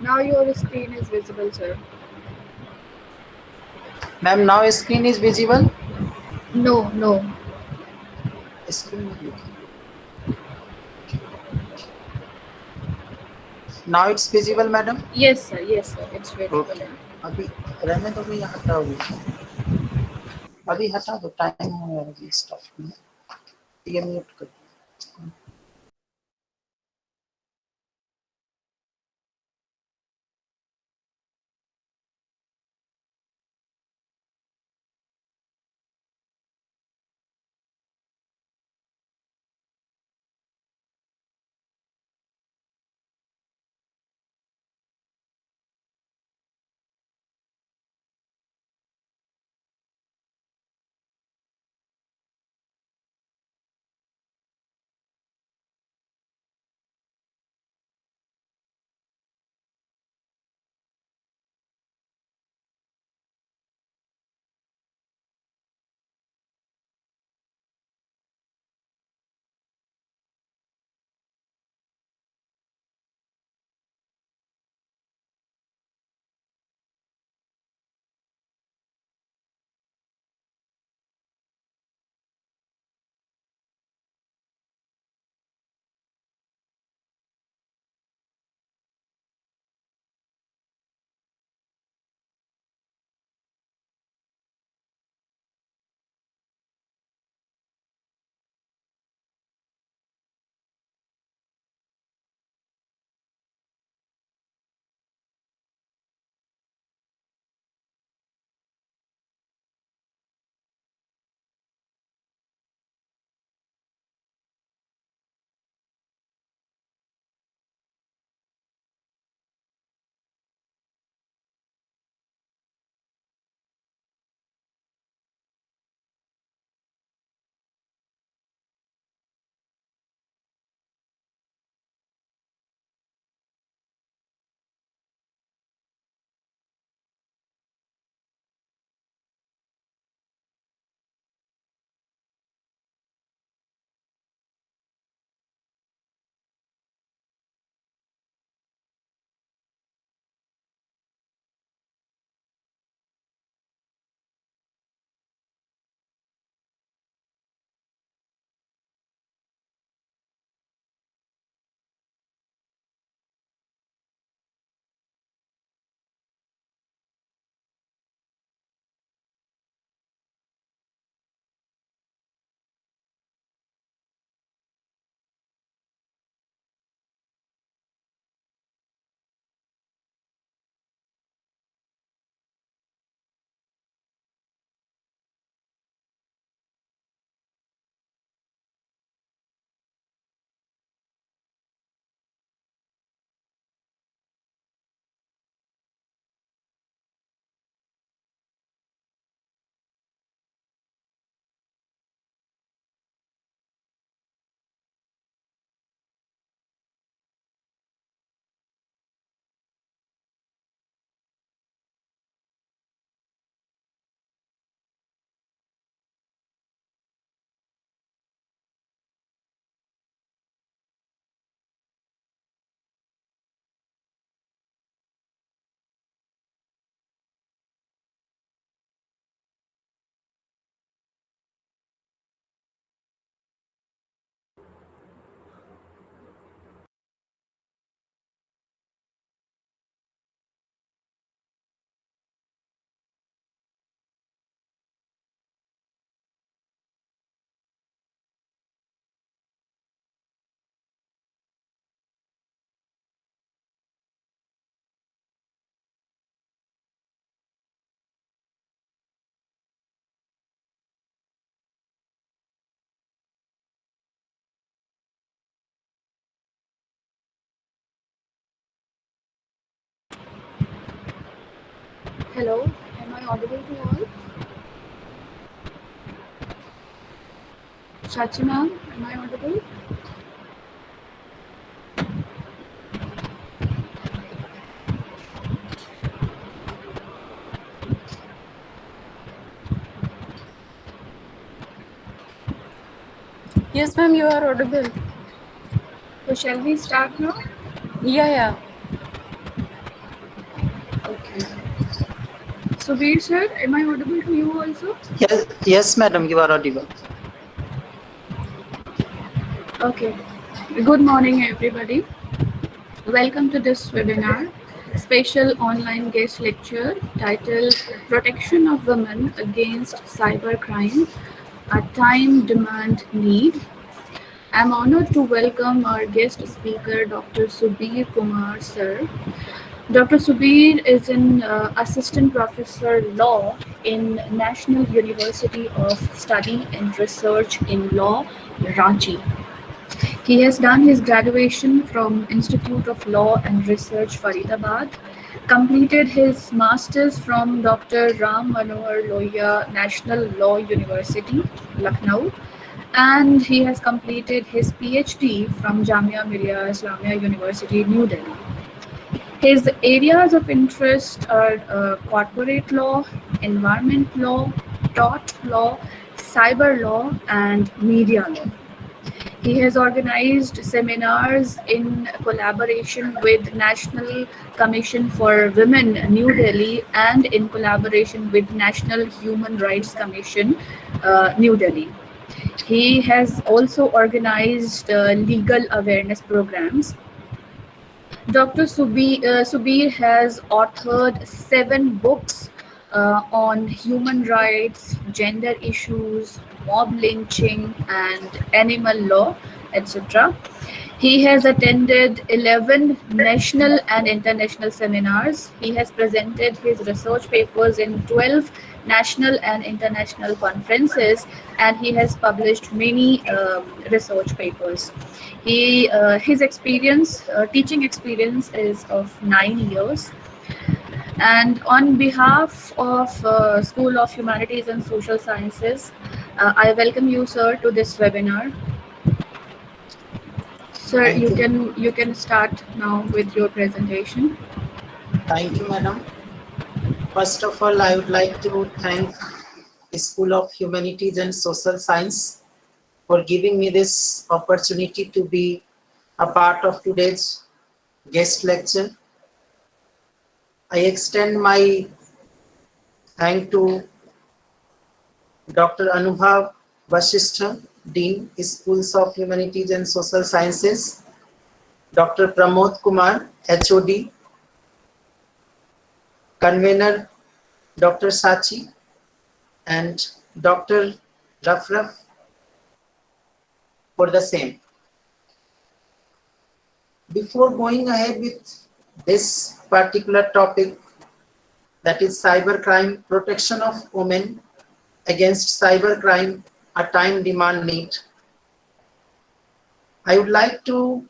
Now your screen is visible, sir. Ma'am, now screen is visible. No, no. Screen is visible. Now it's visible, madam. Yes, sir. It's visible. Okay, अभी रहने दो भैया, हटाओ अभी हटा दो, time हो गया अभी स्टॉप में, ये म्यूट कर। Hello, am I audible to all? Shachi ma'am, am I audible? Yes, ma'am, you are audible. So shall we start now? Yeah. Okay. Subir sir, am I audible to you also? Yes, madam, you are audible. Okay. Good morning, everybody. Welcome to this webinar, special online guest lecture titled Protection of Women Against Cybercrime, a Time Demand Need. I'm honored to welcome our guest speaker, Dr. Subir Kumar sir. Dr. Subir is an assistant professor law in National University of Study and Research in Law, Ranchi. He has done his graduation from Institute of Law and Research, Faridabad, completed his master's from Dr. Ram Manohar Lohia National Law University, Lucknow, and he has completed his PhD from Jamia Millia Islamia University, New Delhi. His areas of interest are corporate law, environment law, tort law, cyber law, and media law. He has organized seminars in collaboration with National Commission for Women, New Delhi, and in collaboration with National Human Rights Commission, New Delhi. He has also organized legal awareness programs. Dr. Subir has authored 7 books on human rights, gender issues, mob lynching, and animal law, etc. He has attended 11 national and international seminars. He has presented his research papers in 12 national and international conferences, and he has published many research papers. His experience, teaching experience, is of 9 years. And on behalf of School of Humanities and Social Sciences, I welcome you, sir, to this webinar. Sir, Thank you. you can start now with your presentation. Thank you, madam. First of all, I would like to thank the School of Humanities and Social Science for giving me this opportunity to be a part of today's guest lecture. I extend my thank to Dr. Anubhav Vasishtha, Dean, Schools of Humanities and Social Sciences, Dr. Pramod Kumar, HOD, Convener Dr. Sachi, and Dr. Rafraf for the same. Before going ahead with this particular topic, that is cybercrime, protection of women against cybercrime, a time demand need, I would like to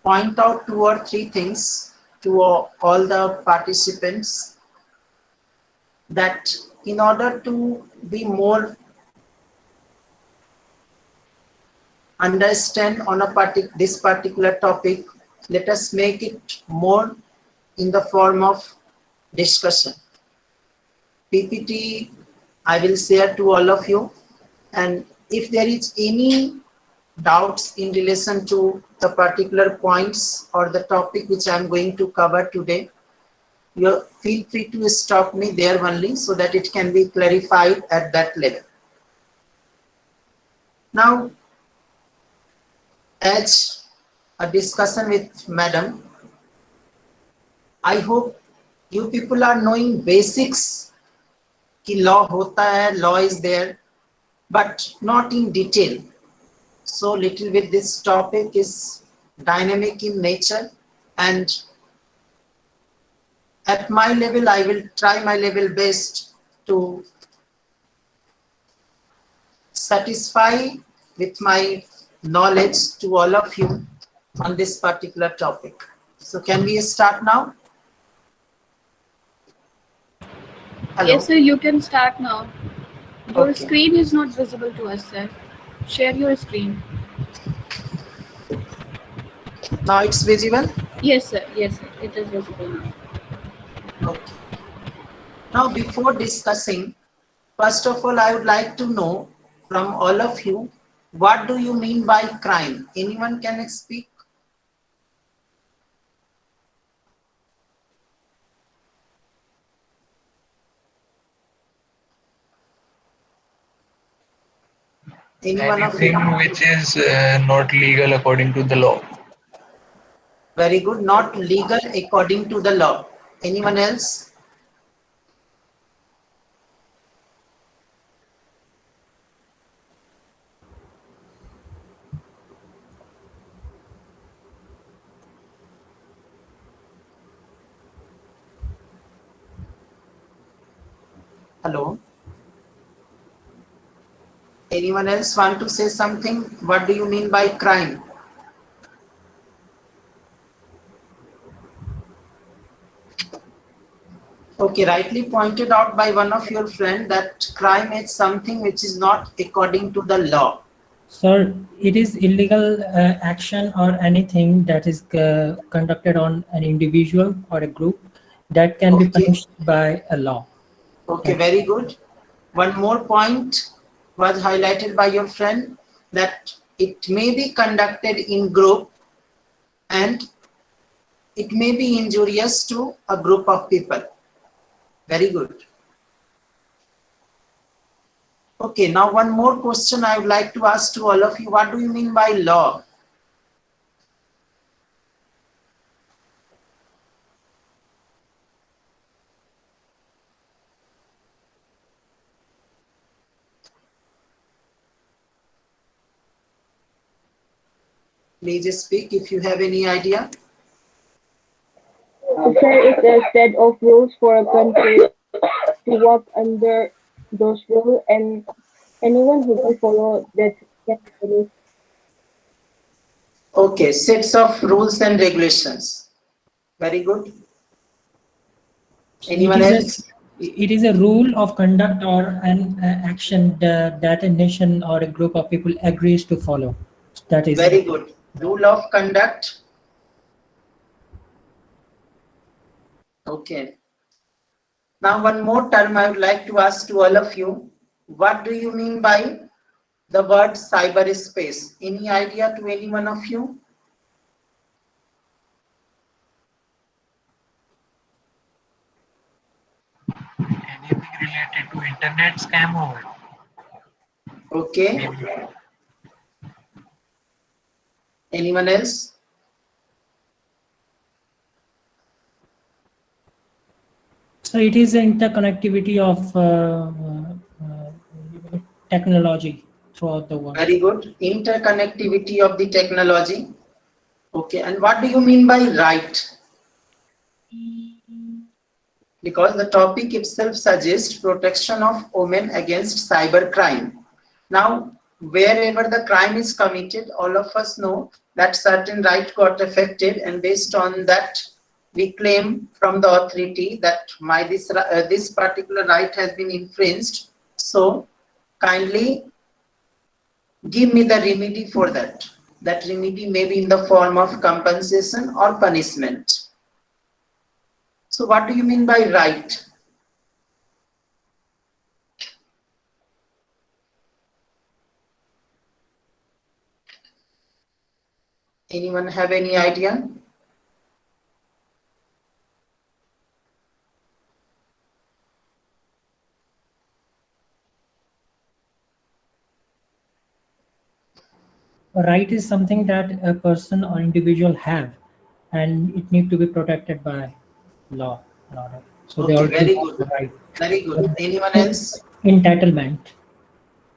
point out 2 or 3 things to all the participants, that in order to be more understand on this particular topic, let us make it more in the form of discussion. PPT I will share to all of you, and if there is any doubts in relation to the particular points or the topic which I am going to cover today, you feel free to stop me there only so that it can be clarified at that level. Now, as a discussion with madam, I hope you people are knowing basics कि law होता है, law is there, but not in detail. So little bit this topic is dynamic in nature, and at my level I will try my level best to satisfy with my knowledge to all of you on this particular topic. So can we start now? Hello? Yes, sir, you can start now. Your Okay. screen is not visible to us, sir. Share your screen. Now it's visible? Yes, sir. Yes, sir. It is visible now. Okay. Now before discussing, first of all, I would like to know from all of you, what do you mean by crime? Anyone can speak? Any one of you? Anything which is not legal according to the law. Very good. Not legal according to the law. Anyone else? Hello? Anyone else want to say something? What do you mean by crime? Okay, rightly pointed out by one of your friend that crime is something which is not according to the law. Sir, it is illegal action or anything that is conducted on an individual or a group that can be Okay, punished by a law. okay, very good. One more point was highlighted by your friend that it may be conducted in group and it may be injurious to a group of people. Very good. Okay, now one more question I would like to ask to all of you. What do you mean by law? Please speak if you have any idea. Sir, it's a set of rules for a country to work under those rules, and anyone who don't follow that can be punished. Okay, sets of rules and regulations. Very good. So Anyone else? it is a rule of conduct or an action that a nation or a group of people agrees to follow. That is Very good. Rule of conduct. Okay. Now one more term I would like to ask to all of you. What do you mean by the word cyberspace? Any idea to any one of you? Anything related to internet scam or Okay. maybe Anyone else? so it is the interconnectivity of technology throughout the world. Very good. Interconnectivity of the technology. Okay. And what do you mean by right? Because the topic itself suggests protection of women against cyber crime. Now, wherever the crime is committed, all of us know that certain right got affected, and based on that, we claim from the authority that this particular right has been infringed. So, kindly give me the remedy for that. That remedy may be in the form of compensation or punishment. So what do you mean by right? Anyone have any idea? A right is something that a person or individual have, and it need to be protected by law and order. So they Okay, already very have good. the right. Very good. Anyone else? Entitlement.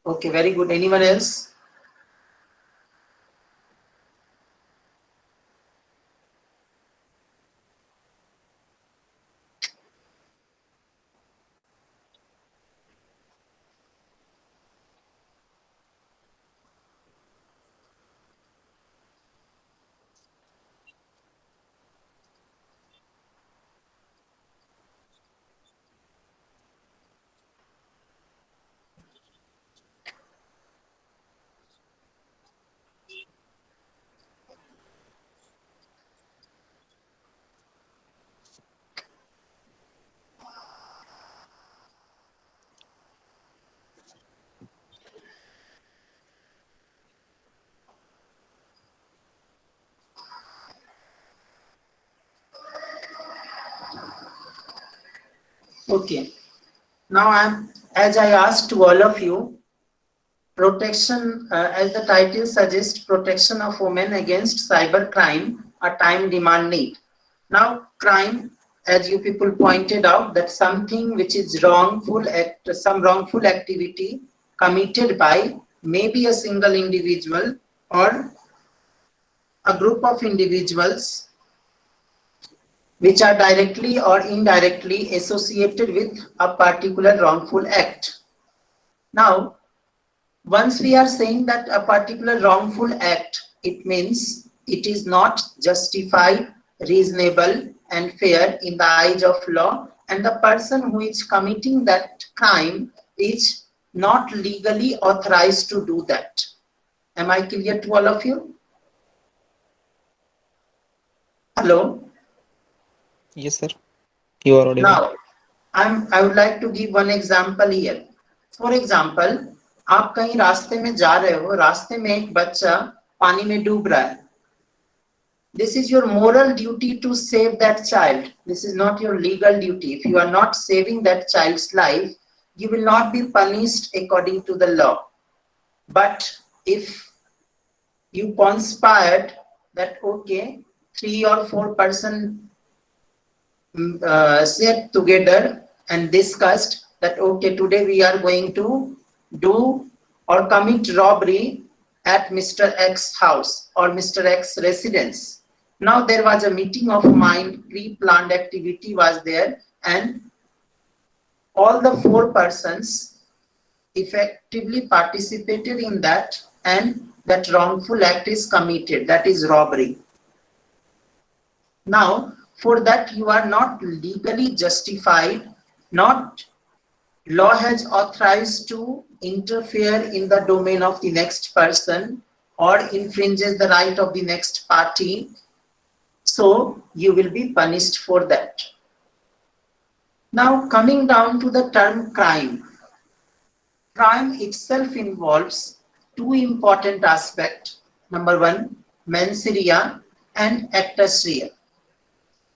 Okay, very good. Anyone else? Okay. Now as I asked to all of you, protection, as the title suggests, protection of women against cyber crime, a time demand need. Now, crime, as you people pointed out, that something which is wrongful act, some wrongful activity committed by maybe a single individual or a group of individuals which are directly or indirectly associated with a particular wrongful act. Now, once we are saying that a particular wrongful act, it means it is not justified, reasonable, and fair in the eyes of law, and the person who is committing that crime is not legally authorized to do that. Am I clear to all of you? Hello? Yes, sir. You are audible. Now, I would like to give one example here. For example, आप कहीं रास्ते में जा रहे हो, रास्ते में एक बच्चा पानी में डूब रहा है. This is your moral duty to save that child. This is not your legal duty. If you are not saving that child's life, you will not be punished according to the law. But if you conspired that, okay, 3 or 4 persons sat together and discussed that, okay, today we are going to do or commit robbery at Mr. X house or Mr. X residence. Now there was a meeting of mind, pre-planned activity was there, and all the 4 persons effectively participated in that, and that wrongful act is committed, that is robbery. Now, for that you are not legally justified, not law has authorized to interfere in the domain of the next person or infringes the right of the next party, so you will be punished for that. Now coming down to the term crime. Crime itself involves 2 important aspects. Number 1, mens rea and actus rea.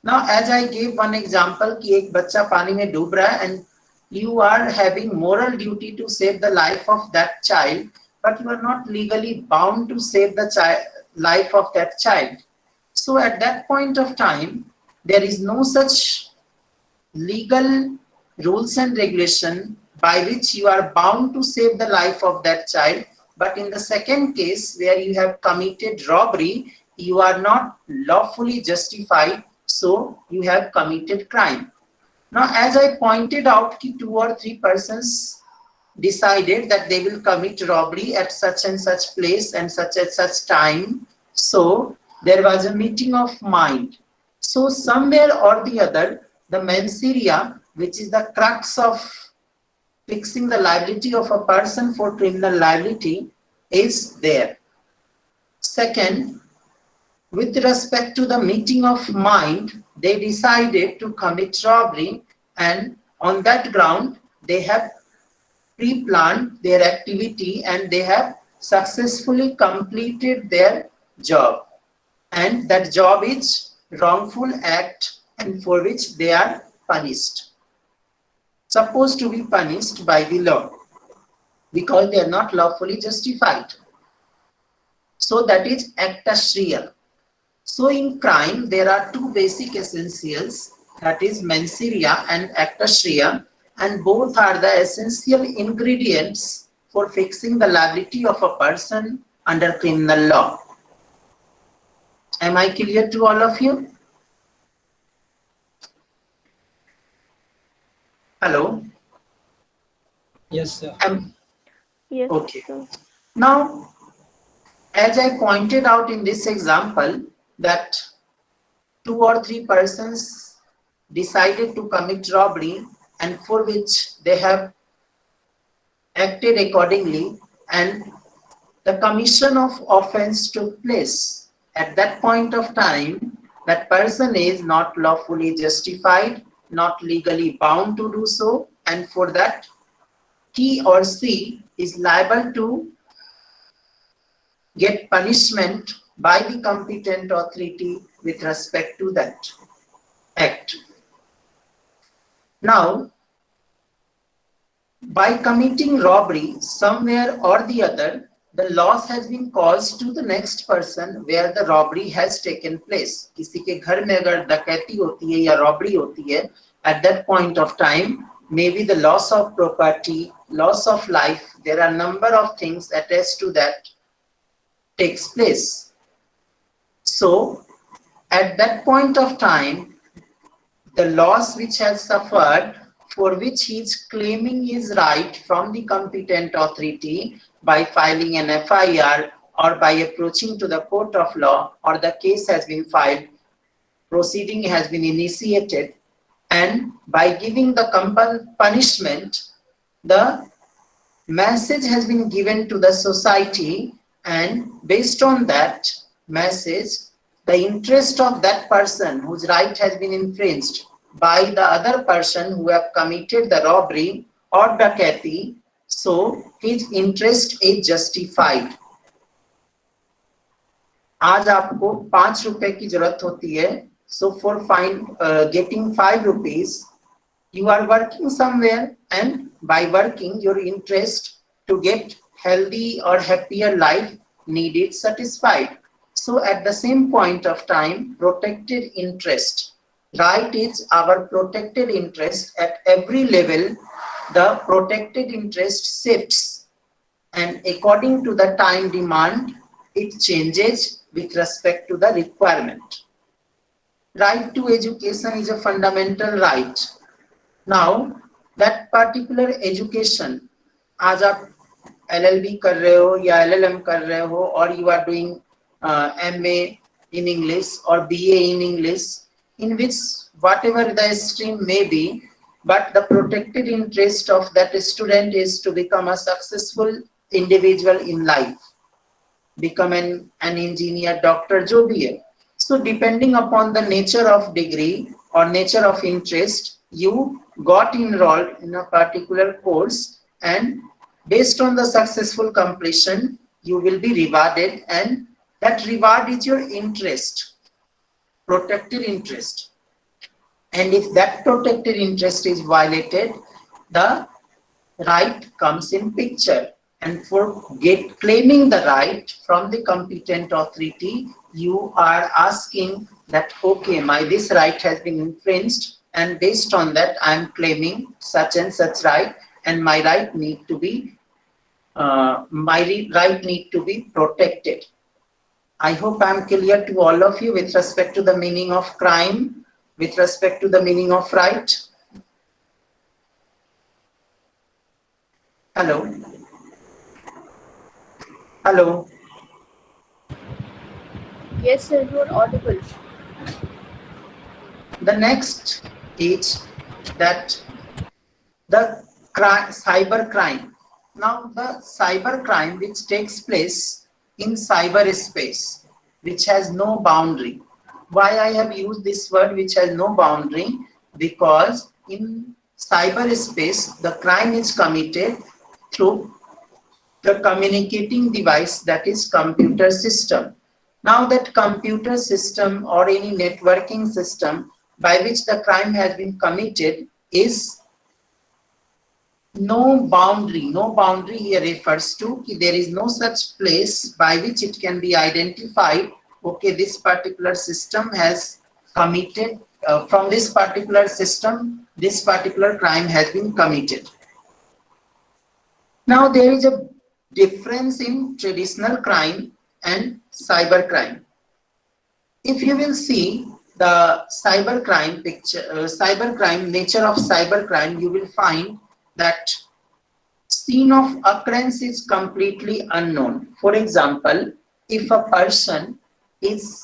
Now, as I gave one example कि एक बच्चा पानी में डूब रहा है and you are having moral duty to save the life of that child, but you are not legally bound to save the life of that child. So at that point of time, there is no such legal rules and regulation by which you are bound to save the life of that child. But in the second case, where you have committed robbery, you are not lawfully justified, so you have committed crime. Now, as I pointed out, 2 or 3 persons decided that they will commit robbery at such and such place and such and such time. So there was a meeting of mind. So somewhere or the other, the mens rea, which is the crux of fixing the liability of a person for criminal liability, is there. Second, with respect to the meeting of mind, they decided to commit robbery, and on that ground, they have pre-planned their activity and they have successfully completed their job. And that job is wrongful act, and for which they are punished. Supposed to be punished by the law, because they are not lawfully justified. So that is actus rea. So in crime, there are 2 basic essentials, that is mens rea and actus rea, and both are the essential ingredients for fixing the liability of a person under criminal law. Am I clear to all of you? Hello? Yes, sir. Yes. Okay. Sir. Now, as I pointed out in this example, that 2 or 3 persons decided to commit robbery, and for which they have acted accordingly, and the commission of offense took place. At that point of time, that person is not lawfully justified, not legally bound to do so, and for that, he or she is liable to get punishment by the competent authority with respect to that act. Now, By committing robbery somewhere or the other, the loss has been caused to the next person where the robbery has taken place. किसी के घर में अगर डकैती होती है या robbery होती है, at that point of time, maybe the loss of property, loss of life, there are number of things attached to that takes place. So, at that point of time, the loss which has suffered, for which he is claiming his right from the competent authority by filing an FIR or by approaching to the court of law, or the case has been filed, proceeding has been initiated, and by giving the punishment, the message has been given to the society, and based on that message, the interest of that person whose right has been infringed by the other person who have committed the robbery or dakati, so his interest is justified. आज आपको 5 रुपए की जरूरत होती है, so for getting 5 rupees, you are working somewhere, and by working your interest to get healthy or happier life needed satisfied. So at the same point of time, protected interest. Right is our protected interest. At every level, the protected interest shifts, and according to the time demand, it changes with respect to the requirement. Right to education is a fundamental right. Now, that particular education, आज आप LLB कर रहे हो या LLM कर रहे हो, or you are doing MA in English or BA in English, in which whatever the stream may be, but the protected interest of that student is to become a successful individual in life, become an engineer, doctor, जो भी है. So depending upon the nature of degree or nature of interest, you got enrolled in a particular course, and based on the successful completion, you will be rewarded, and that reward is your interest, protected interest. And if that protected interest is violated, the right comes in picture. And for claiming the right from the competent authority, you are asking that, okay, this right has been infringed, and based on that, I am claiming such and such right, and my right need to be protected. I hope I am clear to all of you with respect to the meaning of crime, with respect to the meaning of right. Hello. Hello. Yes, sir, you are audible. The next is that the cyber crime. Now, the cyber crime which takes place in cyberspace, which has no boundary. Why I have used this word, which has no boundary? Because in cyberspace, the crime is committed through the communicating device, that is computer system. Now that computer system or any networking system by which the crime has been committed is no boundary. No boundary here refers to there is no such place by which it can be identified, okay, this particular system has committed, from this particular system, this particular crime has been committed. Now there is a difference in traditional crime and cyber crime. If you will see the cyber crime picture, nature of cyber crime, you will find that scene of occurrence is completely unknown. For example, if a person is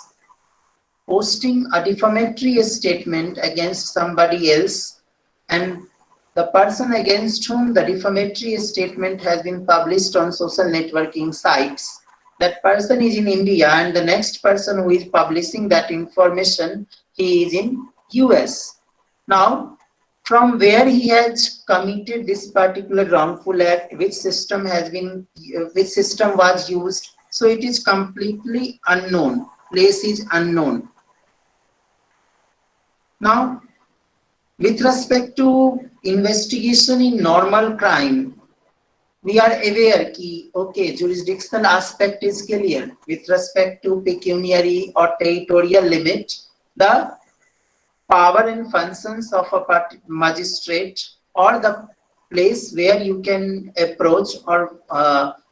posting a defamatory statement against somebody else, and the person against whom the defamatory statement has been published on social networking sites, that person is in India, and the next person who is publishing that information, he is in US. Now, from where he has committed this particular wrongful act, which system was used, so it is completely unknown. Place is unknown. Now, With respect to investigation in normal crime, we are aware that, okay, jurisdictional aspect is clear. With respect to pecuniary or territorial limit, the power and functions of a magistrate or the place where you can approach or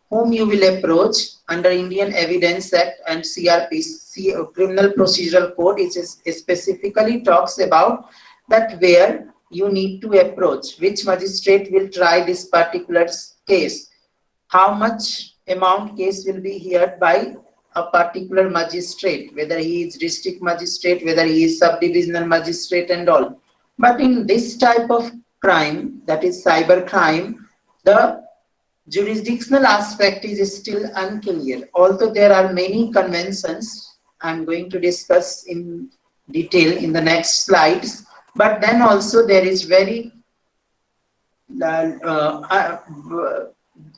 whom you will approach under Indian Evidence Act and CRPC, Criminal Procedural Code, it specifically talks about that where you need to approach, which magistrate will try this particular case, how much amount case will be heard by a particular magistrate, whether he is district magistrate, whether he is subdivisional magistrate and all. But in this type of crime, that is cyber crime, the jurisdictional aspect is still unclear. Although there are many conventions, I'm going to discuss in detail in the next slides, but then also there is very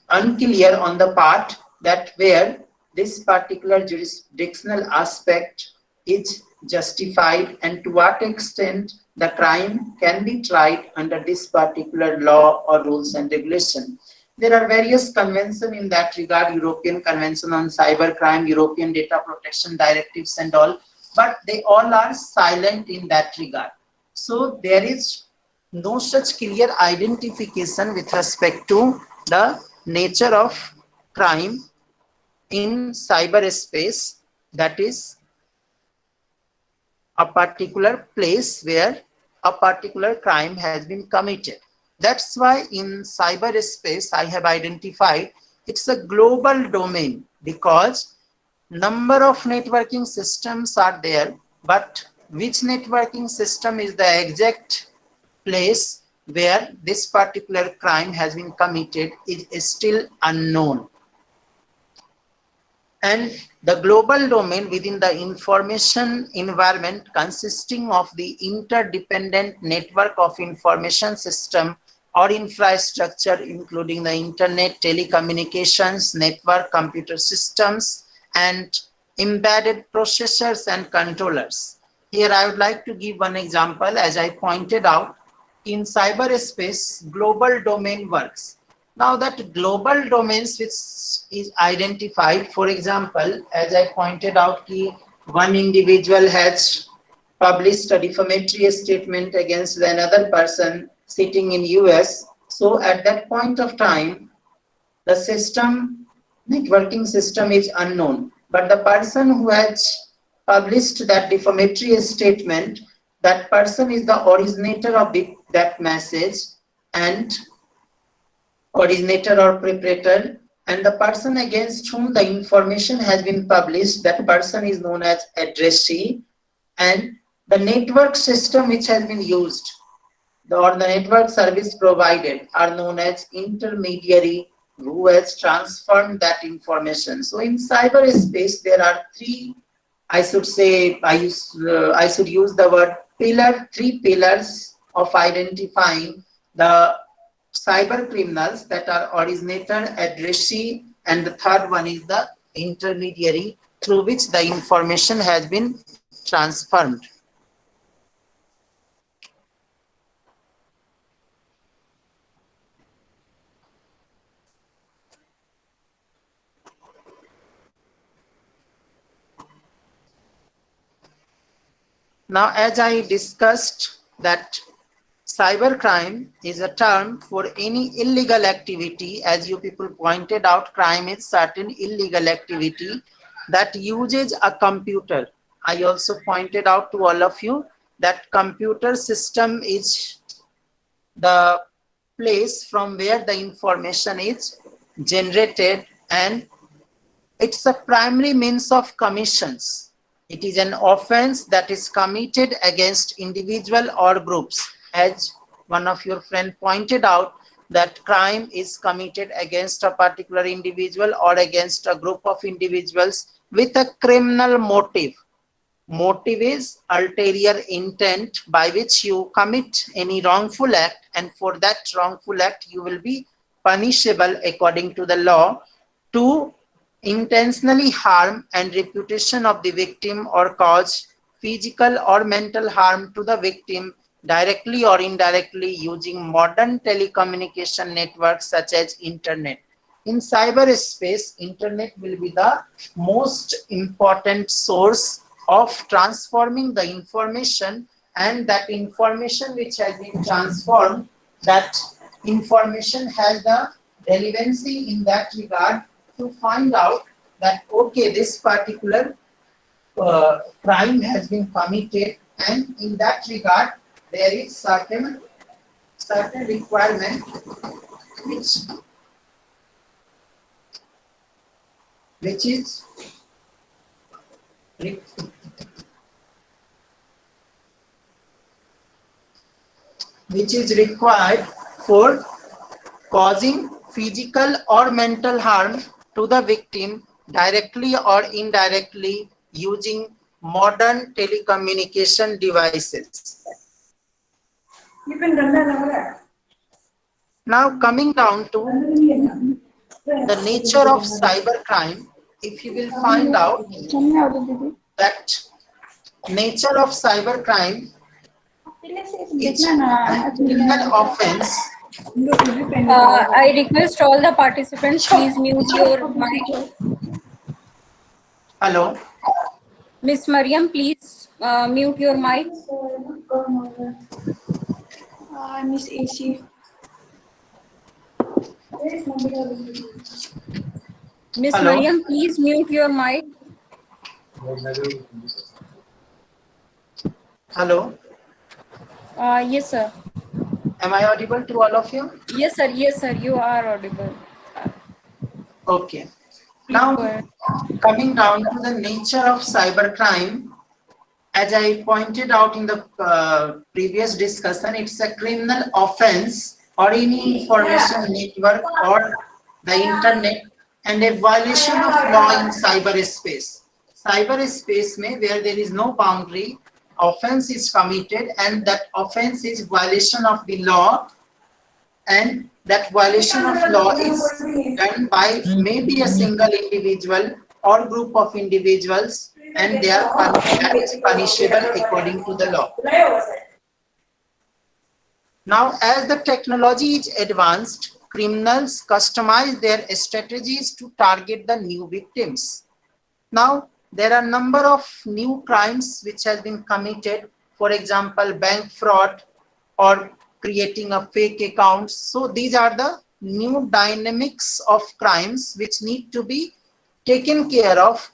unclear on the part that where this particular jurisdictional aspect is justified and to what extent the crime can be tried under this particular law or rules and regulation. There are various conventions in that regard, European Convention on Cybercrime, European Data Protection Directives and all, but they all are silent in that regard. So there is no such clear identification with respect to the nature of crime in cyberspace, that is a particular place where a particular crime has been committed. That's why in cyberspace I have identified it's a global domain because number of networking systems are there, but which networking system is the exact place where this particular crime has been committed is still unknown. And the global domain within the information environment consisting of the interdependent network of information system or infrastructure including the internet, telecommunications, network, computer systems, and embedded processors and controllers. Here I would like to give one example. As I pointed out, in cyberspace, global domain works. Now that global domains which is identified, for example, as I pointed out, one individual has published a defamatory statement against another person sitting in US. So at that point of time, the system, networking system is unknown. But the person who has published that defamatory statement, that person is the originator of that message and originator or preparator, and the person against whom the information has been published, that person is known as addressee, and the network system which has been used or the network service provided are known as intermediary who has transformed that information. So in cyberspace there are three, I should say, I should use the word three pillars of identifying the cyber criminals, that are originator, addressee, and the third one is the intermediary through which the information has been transformed. Now, as I discussed that cybercrime is a term for any illegal activity. As you people pointed out, crime is certain illegal activity that uses a computer. I also pointed out to all of you that computer system is the place from where the information is generated, and it's a primary means of commissions. It is an offense that is committed against individual or groups. As one of your friends pointed out, that crime is committed against a particular individual or against a group of individuals with a criminal motive. Motive is ulterior intent by which you commit any wrongful act, and for that wrongful act you will be punishable according to the law to intentionally harm and reputation of the victim or cause physical or mental harm to the victim directly or indirectly using modern telecommunication networks such as internet. In cyberspace, internet will be the most important source of transforming the information, and that information which has been transformed, that information has the relevancy in that regard to find out that okay, this particular crime has been committed, and in that regard there is certain requirement which is required for causing physical or mental harm to the victim directly or indirectly using modern telecommunication devices. Now coming down to the nature of cybercrime, if you will find out that nature of cybercrime, it's a criminal offense. I request all the participants, please mute your mic. Hello. Miss Mariam, please mute your mic. Miss AC. Miss Hello. Mariam, please mute your mic. Hello. Yes, sir. Am I audible to all of you? Yes, sir. Yes, sir. You are audible. Okay. Please Now, go ahead. coming down to the nature of cybercrime, as I pointed out in the previous discussion, it's a criminal offense or any information network or the internet, and a violation of law in cyberspace. Cyberspace mein, where there is no boundary, offense is committed, and that offense is violation of the law, and that violation of law is done by maybe a single individual or group of individuals, and they are punishable according to the law. Now, as the technology is advanced, criminals customize their strategies to target the new victims. Now, there are a number of new crimes which have been committed, for example, bank fraud or creating a fake accounts. So these are the new dynamics of crimes which need to be taken care of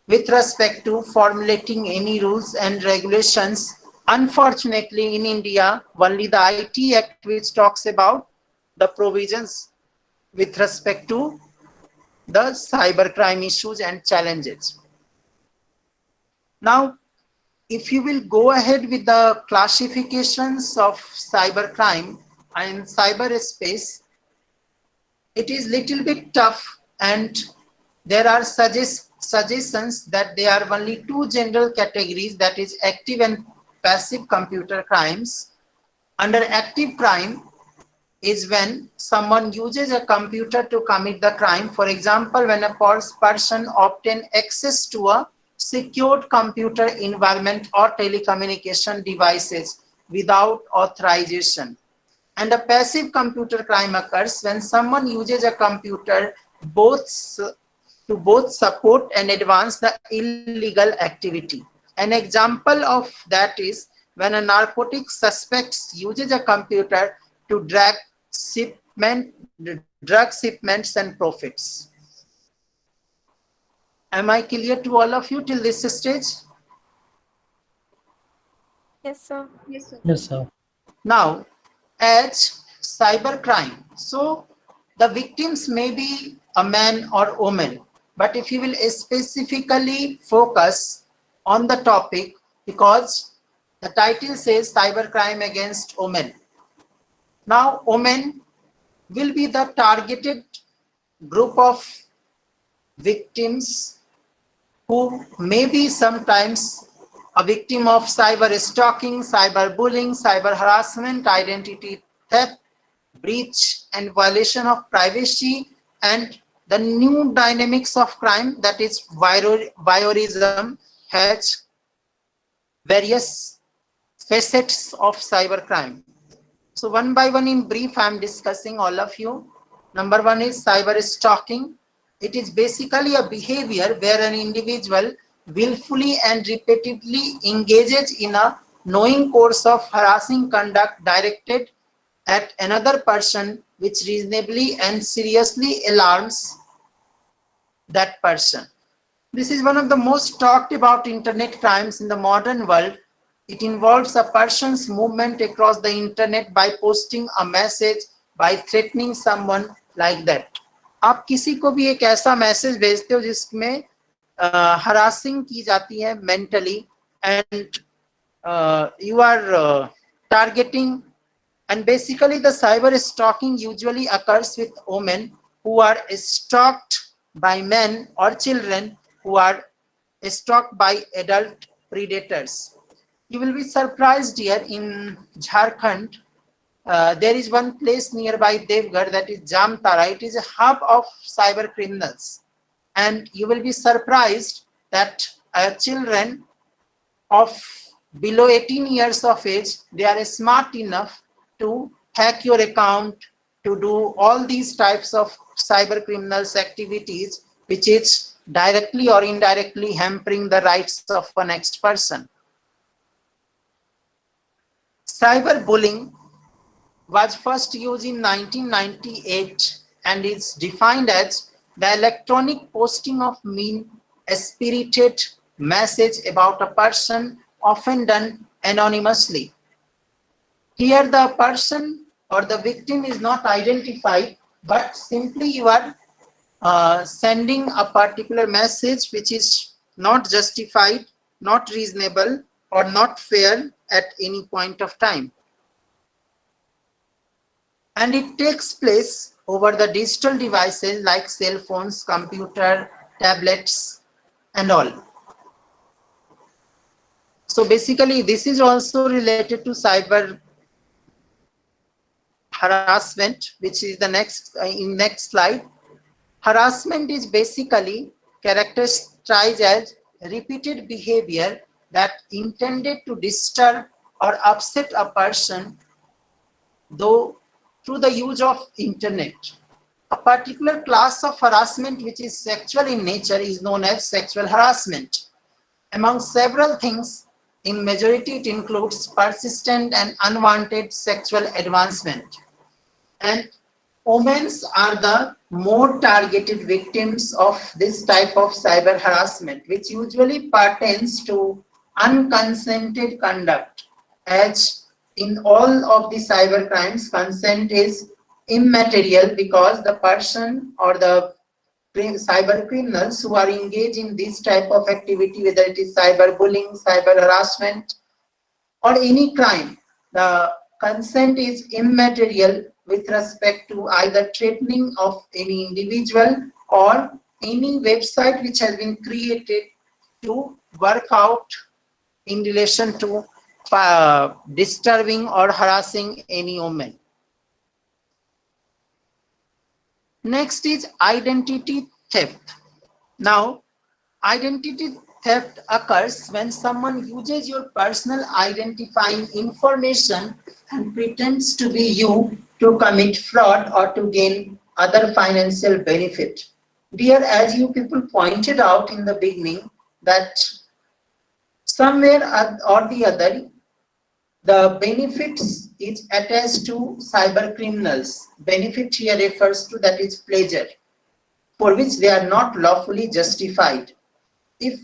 with respect to formulating any rules and regulations. Unfortunately, in India, only the IT Act which talks about the provisions with respect to the cybercrime issues and challenges. Now, if you will go ahead with the classifications of cybercrime and cyberspace, it is little bit tough, and there are suggestions that there are only two general categories, that is active and passive computer crimes. Under active crime is when someone uses a computer to commit the crime. For example, when a person obtains access to a secured computer environment or telecommunication devices without authorization. And a passive computer crime occurs when someone uses a computer to both support and advance the illegal activity. An example of that is when a narcotic suspect uses a computer to drug shipments and profits. Am I clear to all of you till this stage? Yes, sir. Yes, sir. Yes, sir. Now, as cybercrime, so the victims may be a man or woman, but if you will specifically focus on the topic, because the title says cybercrime against women. Now, women will be the targeted group of victims who may be sometimes a victim of cyber stalking, cyber bullying, cyber harassment, identity theft, breach and violation of privacy, and the new dynamics of crime, that is voyeurism, has various facets of cybercrime. So one by one in brief, I am discussing all of you. Number one is cyber stalking. It is basically a behavior where an individual willfully and repeatedly engages in a knowing course of harassing conduct directed at another person, which reasonably and seriously alarms that person. This is one of the most talked about internet crimes in the modern world. It involves a person's movement across the internet by posting a message, by threatening someone like that. आप किसी को भी एक ऐसा message भेजते हो जिसमें harassing की जाती है mentally, and you are targeting, and basically the cyber stalking usually occurs with women who are stalked by men or children who are stalked by adult predators. You will be surprised here in Jharkhand. There is one place nearby Devgarh, that is Jamtara. It is a hub of cyber criminals. And you will be surprised that children of below 18 years of age, they are smart enough to hack your account, to do all these types of cyber criminals activities, which is directly or indirectly hampering the rights of the next person. Cyberbullying was first used in 1998 and is defined as the electronic posting of mean-spirited message about a person, often done anonymously. Here the person or the victim is not identified, but simply you are sending a particular message which is not justified, not reasonable, or not fair at any point of time. And it takes place over the digital devices like cell phones, computer, tablets, and all. So basically, this is also related to cyber harassment, which is the next slide. Harassment is basically characterized as repeated behavior that intended to disturb or upset a person, though through the use of internet. A particular class of harassment which is sexual in nature is known as sexual harassment. Among several things, in majority it includes persistent and unwanted sexual advancement. And women are the more targeted victims of this type of cyber harassment, which usually pertains to unconsented conduct. As in all of the cyber crimes, consent is immaterial because the person or the cyber criminals who are engaged in this type of activity, whether it is cyber bullying, cyber harassment, or any crime, the consent is immaterial with respect to either threatening of any individual or any website which has been created to work out in relation to disturbing or harassing any woman. Next is identity theft. Now, identity theft occurs when someone uses your personal identifying information and pretends to be you to commit fraud or to gain other financial benefit. Dear, as you people pointed out in the beginning, that somewhere or the other, the benefits is attached to cyber criminals. Benefit here refers to that is pleasure, for which they are not lawfully justified. If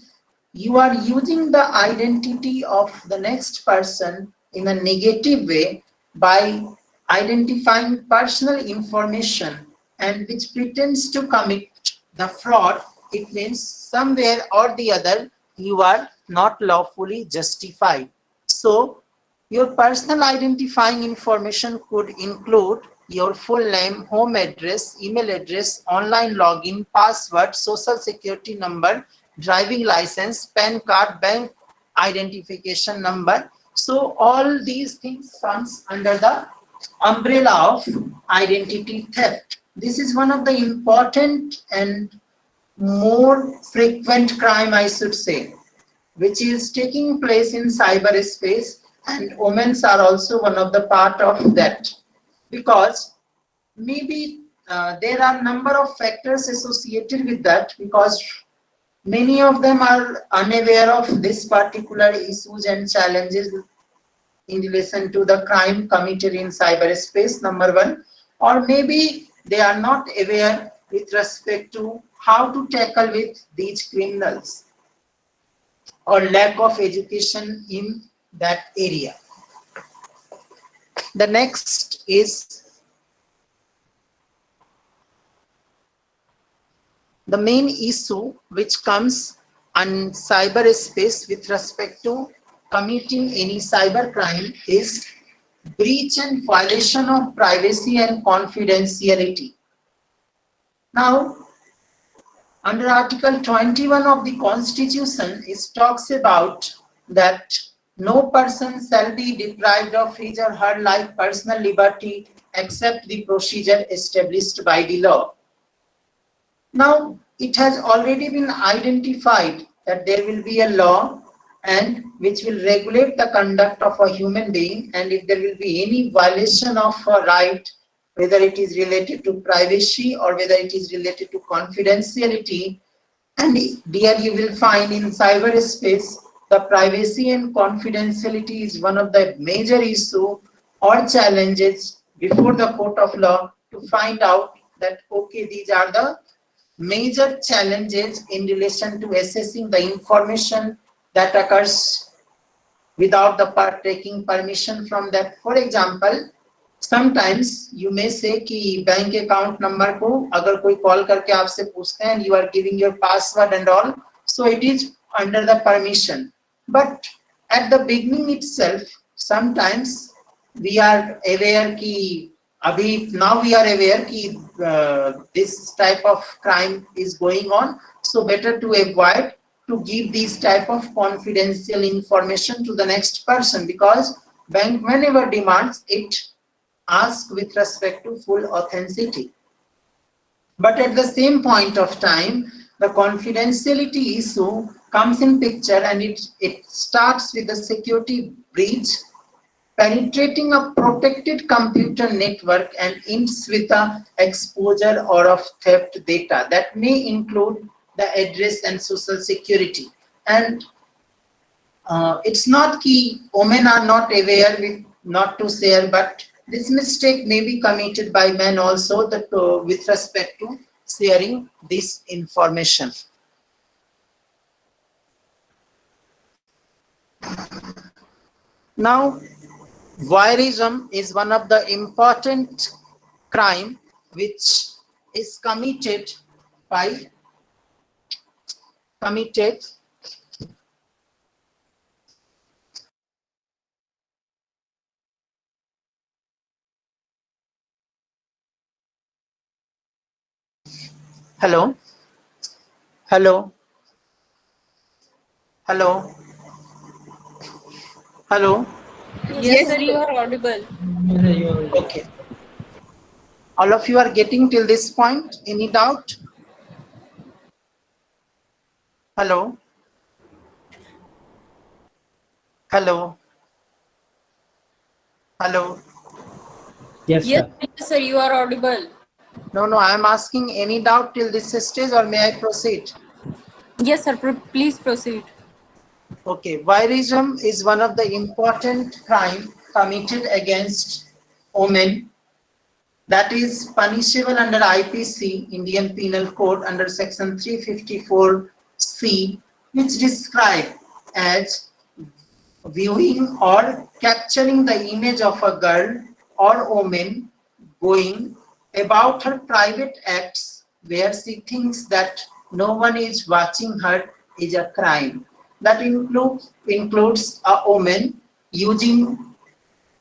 you are using the identity of the next person in a negative way by identifying personal information and which pretends to commit the fraud, it means somewhere or the other you are not lawfully justified. So your personal identifying information could include your full name, home address, email address, online login, password, social security number, driving license, PAN card, bank identification number. So all these things comes under the umbrella of identity theft. This is one of the important and more frequent crime, I should say, which is taking place in cyberspace, and women are also one of the part of that, because maybe there are number of factors associated with that, because many of them are unaware of this particular issues and challenges in relation to the crime committed in cyberspace, number one, or maybe they are not aware with respect to how to tackle with these criminals, or lack of education in that area. The next is the main issue which comes on cyberspace with respect to committing any cyber crime is breach and violation of privacy and confidentiality. Now, under Article 21 of the Constitution, it talks about that no person shall be deprived of his or her life, personal liberty, except the procedure established by the law. Now, it has already been identified that there will be a law and which will regulate the conduct of a human being, and if there will be any violation of a right, whether it is related to privacy or whether it is related to confidentiality, and there you will find in cyberspace the privacy and confidentiality is one of the major issue or challenges before the court of law to find out that okay, these are the major challenges in relation to assessing the information that occurs without the taking permission from that. For example, sometimes you may say कि bank account number को अगर कोई call करके आपसे पूछते हैं and you are giving your password and all, so it is under the permission. But at the beginning itself, sometimes we are aware कि अभी now we are aware कि this type of crime is going on, so better to avoid to give these type of confidential information to the next person, because bank whenever demands it, ask with respect to full authenticity. But at the same point of time, the confidentiality issue comes in picture, and it starts with the security breach penetrating a protected computer network and ends with the exposure or of theft data that may include the address and social security. And it's not key women are not aware with not to share, but this mistake may be committed by men also that with respect to sharing this information. Now, voyeurism is one of the important crime which is committed Hello. Hello. Hello. Hello. Yes, sir, you are audible. Okay. All of you are getting till this point? Any doubt? Hello. Hello. Hello. Yes, Yes, sir. yes, sir, you are audible. No, I am asking any doubt till this stage, or may I proceed? Yes, sir, please proceed. Okay, voyeurism is one of the important crime committed against women that is punishable under IPC, Indian Penal Code, under section 354C, which describe as viewing or capturing the image of a girl or woman going about her private acts where she thinks that no one is watching her is a crime. That includes a woman using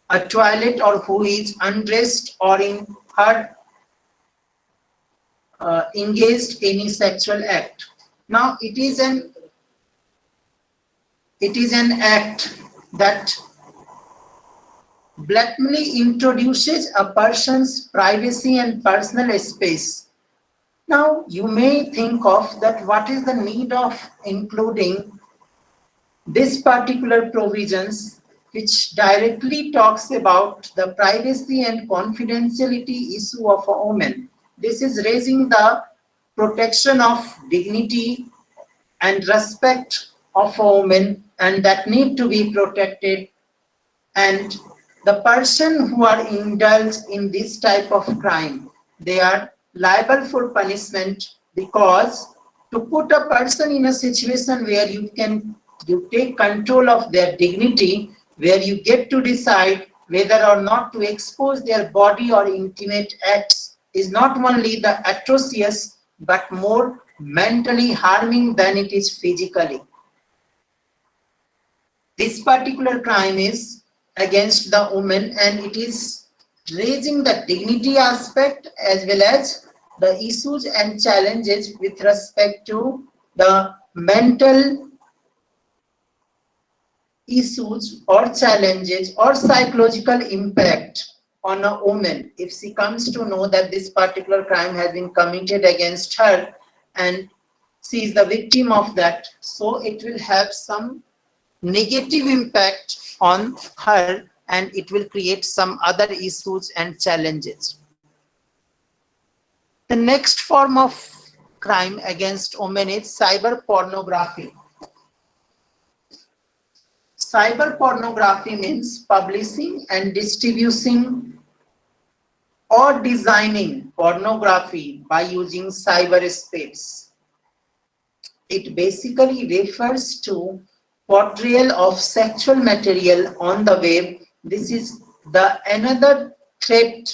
a toilet or who is undressed or in her engaged any sexual act. Now it is an act that blatantly introduces a person's privacy and personal space. Now you may think of that what is the need of including this particular provisions which directly talks about the privacy and confidentiality issue of a woman. This is raising the protection of dignity and respect of a woman, and that need to be protected. And the person who are indulged in this type of crime, they are liable for punishment, because to put a person in a situation where you take control of their dignity, where you get to decide whether or not to expose their body or intimate acts, is not only the atrocious but more mentally harming than it is physically. This particular crime is against the woman, and it is raising the dignity aspect as well as the issues and challenges with respect to the mental issues or challenges or psychological impact on a woman if she comes to know that this particular crime has been committed against her and she is the victim of that. So it will have some negative impact on her, and it will create some other issues and challenges. The next form of crime against women is cyber pornography. Cyber pornography means publishing and distributing or designing pornography by using cyberspace. It basically refers to portrayal of sexual material on the web. This is another threat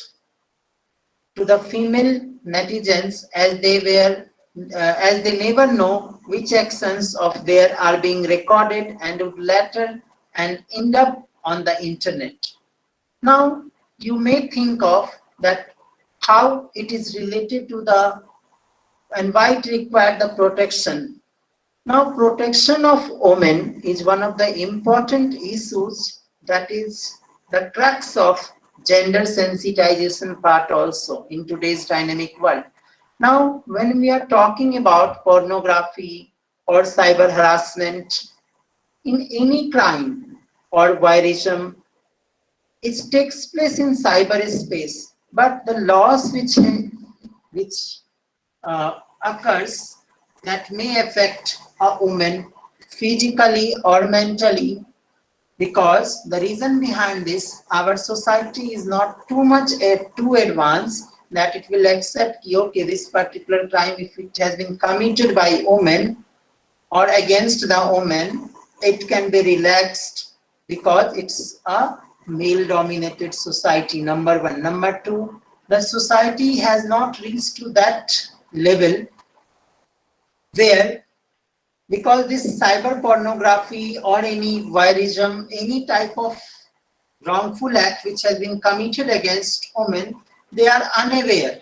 to the female netizens, as they never know which actions of theirs are being recorded and would later and end up on the internet. Now you may think of that how it is related to the and why it required the protection. Now, protection of women is one of the important issues, that is the crux of gender sensitization part also in today's dynamic world. Now, when we are talking about pornography or cyber harassment in any crime or voyeurism, it takes place in cyberspace, but the laws which occurs that may affect a woman physically or mentally, because the reason behind this, our society is not too advanced that it will accept, okay, this particular crime, if it has been committed by women or against the woman, it can be relaxed because it's a male dominated society, number one. Number two, the society has not reached to that level where, because this cyber pornography or any voyeurism, any type of wrongful act which has been committed against women, they are unaware,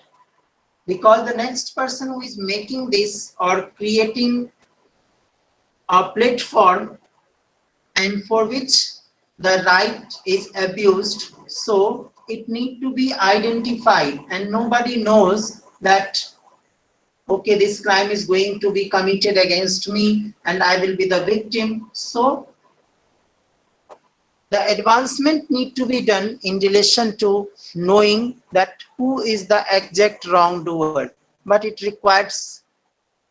because the next person who is making this or creating a platform and for which the right is abused, so it need to be identified, and nobody knows that, okay, this crime is going to be committed against me and I will be the victim. So the advancement need to be done in relation to knowing that who is the exact wrongdoer, but it requires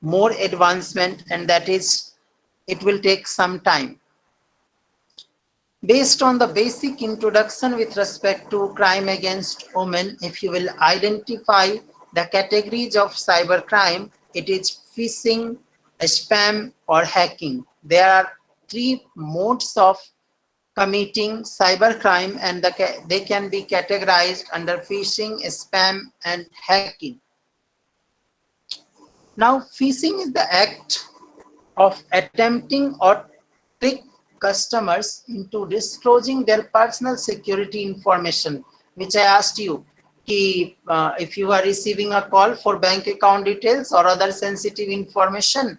more advancement, and that is, it will take some time. Based on the basic introduction with respect to crime against women, if you will identify the categories of cybercrime, it is phishing, spam, or hacking. There are three modes of committing cybercrime, and they can be categorized under phishing, spam, and hacking. Now, phishing is the act of attempting or trick customers into disclosing their personal security information, which I asked you. If you are receiving a call for bank account details or other sensitive information,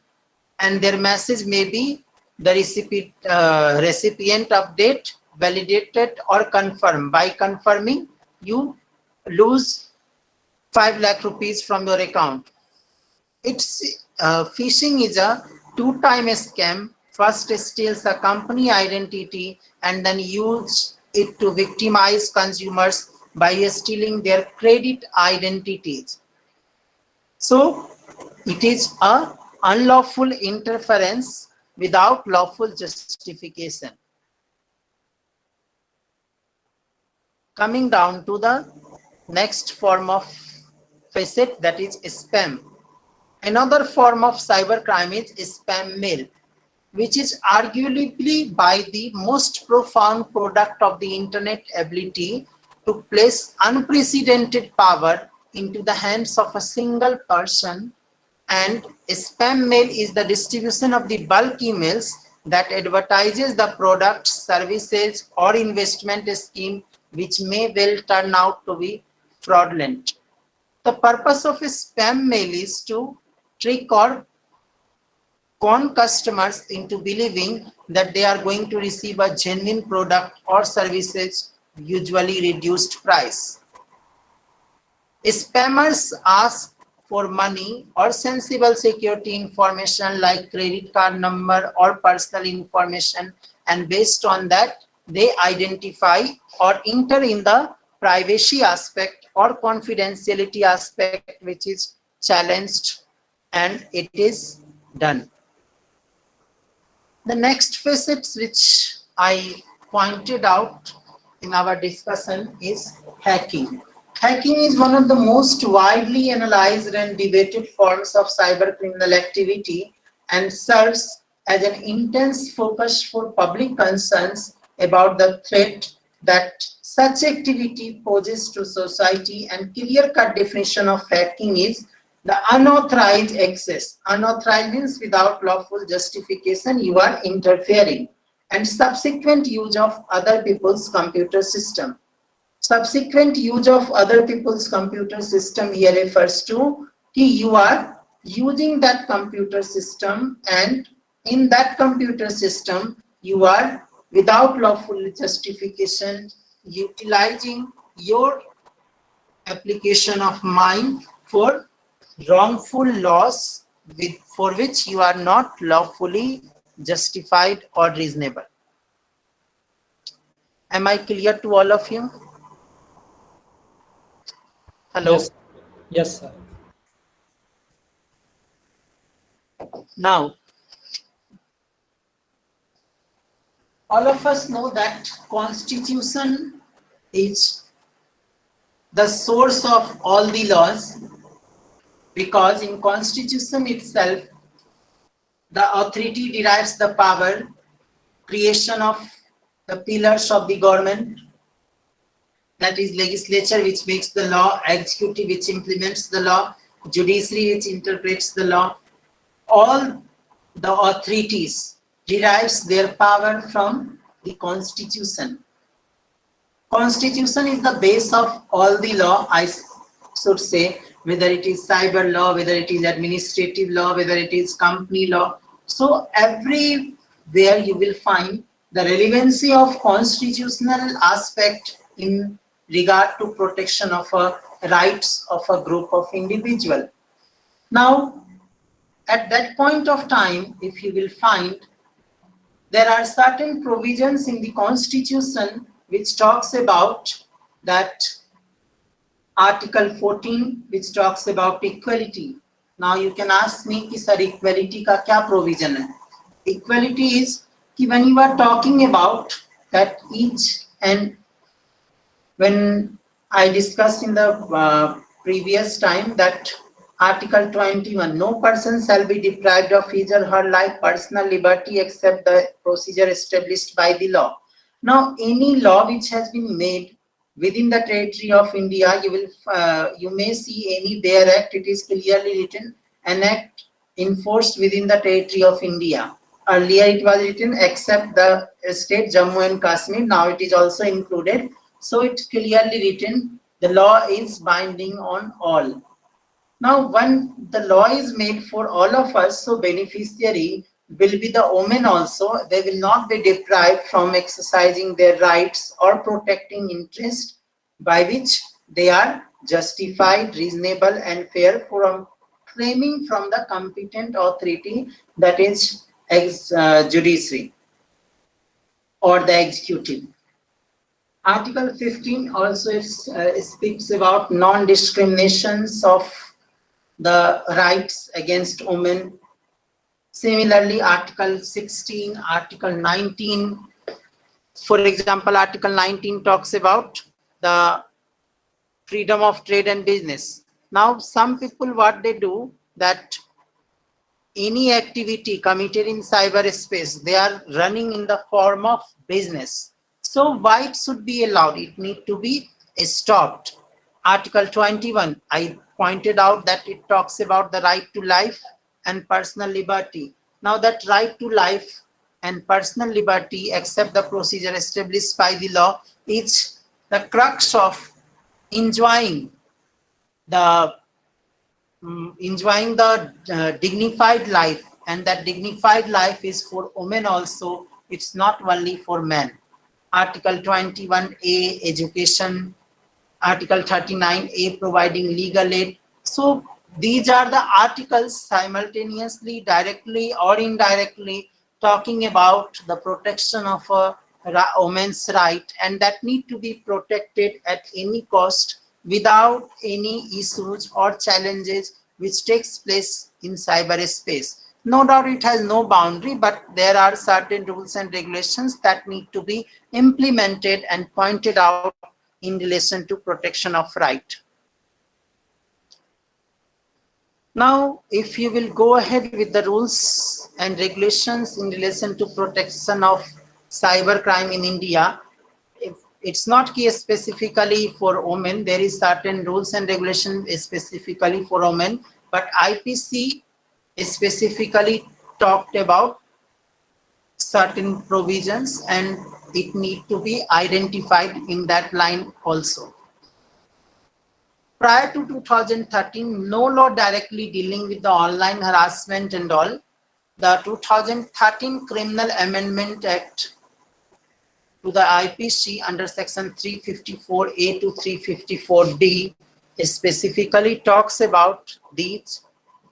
and their message may be the recipient update, validated or confirmed. By confirming, you lose 5 lakh rupees from your account. Phishing is a two-time scam first steals a company identity and then use it to victimize consumers by stealing their credit identities. So it is a unlawful interference without lawful justification. Coming down to the next form of facet, that is spam. Another form of cybercrime is spam mail, which is arguably by the most profound product of the internet ability to place unprecedented power into the hands of a single person. And spam mail is the distribution of the bulk emails that advertises the products, services, or investment scheme which may well turn out to be fraudulent. The purpose of a spam mail is to trick or con customers into believing that they are going to receive a genuine product or services, usually reduced price. Spammers ask for money or sensible security information like credit card number or personal information, and based on that they identify or enter in the privacy aspect or confidentiality aspect which is challenged, and it is done. The next facet which I pointed out in our discussion is hacking. Hacking is one of the most widely analyzed and debated forms of cybercriminal activity and serves as an intense focus for public concerns about the threat that such activity poses to society. And clear-cut definition of hacking is the unauthorized access. Unauthorized means without lawful justification you are interfering, and subsequent use of other people's computer system. Subsequent use of other people's computer system here refers to you are using that computer system, and in that computer system you are without lawful justification utilizing your application of mind for wrongful loss for which you are not lawfully justified or reasonable. Am I clear to all of you? Hello. Yes, yes sir. Now, all of us know that Constitution is the source of all the laws, because in Constitution itself the authority derives the power, creation of the pillars of the government, that is legislature which makes the law, executive which implements the law, judiciary which interprets the law. All the authorities derives their power from the Constitution. Constitution is the base of all the law, I should say, whether it is cyber law, whether it is administrative law, whether it is company law. So everywhere you will find the relevancy of constitutional aspect in regard to protection of rights of a group of individual. Now, at that point of time, if you will find, there are certain provisions in the Constitution which talks about that Article 14, which talks about equality. Now you can ask me, कि sir equality का क्या provision है? Equality is कि when you are talking about that each, and when I discussed in the previous time that Article 21, no person shall be deprived of his or her life, personal liberty except the procedure established by the law. Now, any law which has been made within the territory of India, you may see any Dare Act. It is clearly written, an act enforced within the territory of India. Earlier it was written except the state Jammu and Kashmir. Now it is also included. So it's clearly written, the law is binding on all. Now, when the law is made for all of us, so beneficiary will be the women also. They will not be deprived from exercising their rights or protecting interest by which they are justified, reasonable and fair from claiming from the competent authority, that is judiciary or the executive. Article 15 also speaks about non-discriminations of the rights against women. Similarly, Article 16, Article 19, for example, Article 19 talks about the freedom of trade and business. Now, some people, what they do, that any activity committed in cyberspace, they are running in the form of business. So why it should be allowed? It need to be stopped. Article 21, I pointed out that it talks about the right to life and personal liberty. Now that right to life and personal liberty, except the procedure established by the law, is the crux of enjoying the dignified life, and that dignified life is for women also. It's not only for men. Article 21A, education. Article 39A, providing legal aid. So these are the articles simultaneously, directly or indirectly, talking about the protection of a woman's right, and that need to be protected at any cost, without any issues or challenges which takes place in cyberspace. No doubt it has no boundary, but there are certain rules and regulations that need to be implemented and pointed out in relation to protection of right. Now, if you will go ahead with the rules and regulations in relation to protection of cybercrime in India, it's not case specifically for women. There is certain rules and regulations specifically for women, but IPC specifically talked about certain provisions, and it need to be identified in that line also. Prior to 2013, no law directly dealing with the online harassment and all. The 2013 Criminal Amendment Act to the IPC under section 354A to 354D specifically talks about these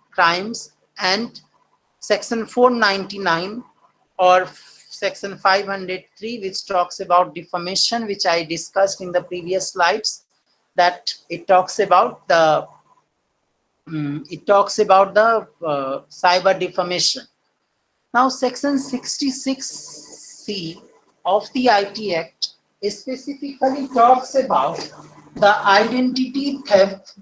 crimes, and section 499 or section 503, which talks about defamation, which I discussed in the previous slides, that it talks about the cyber defamation. Now, section 66C of the IT Act specifically talks about the identity theft,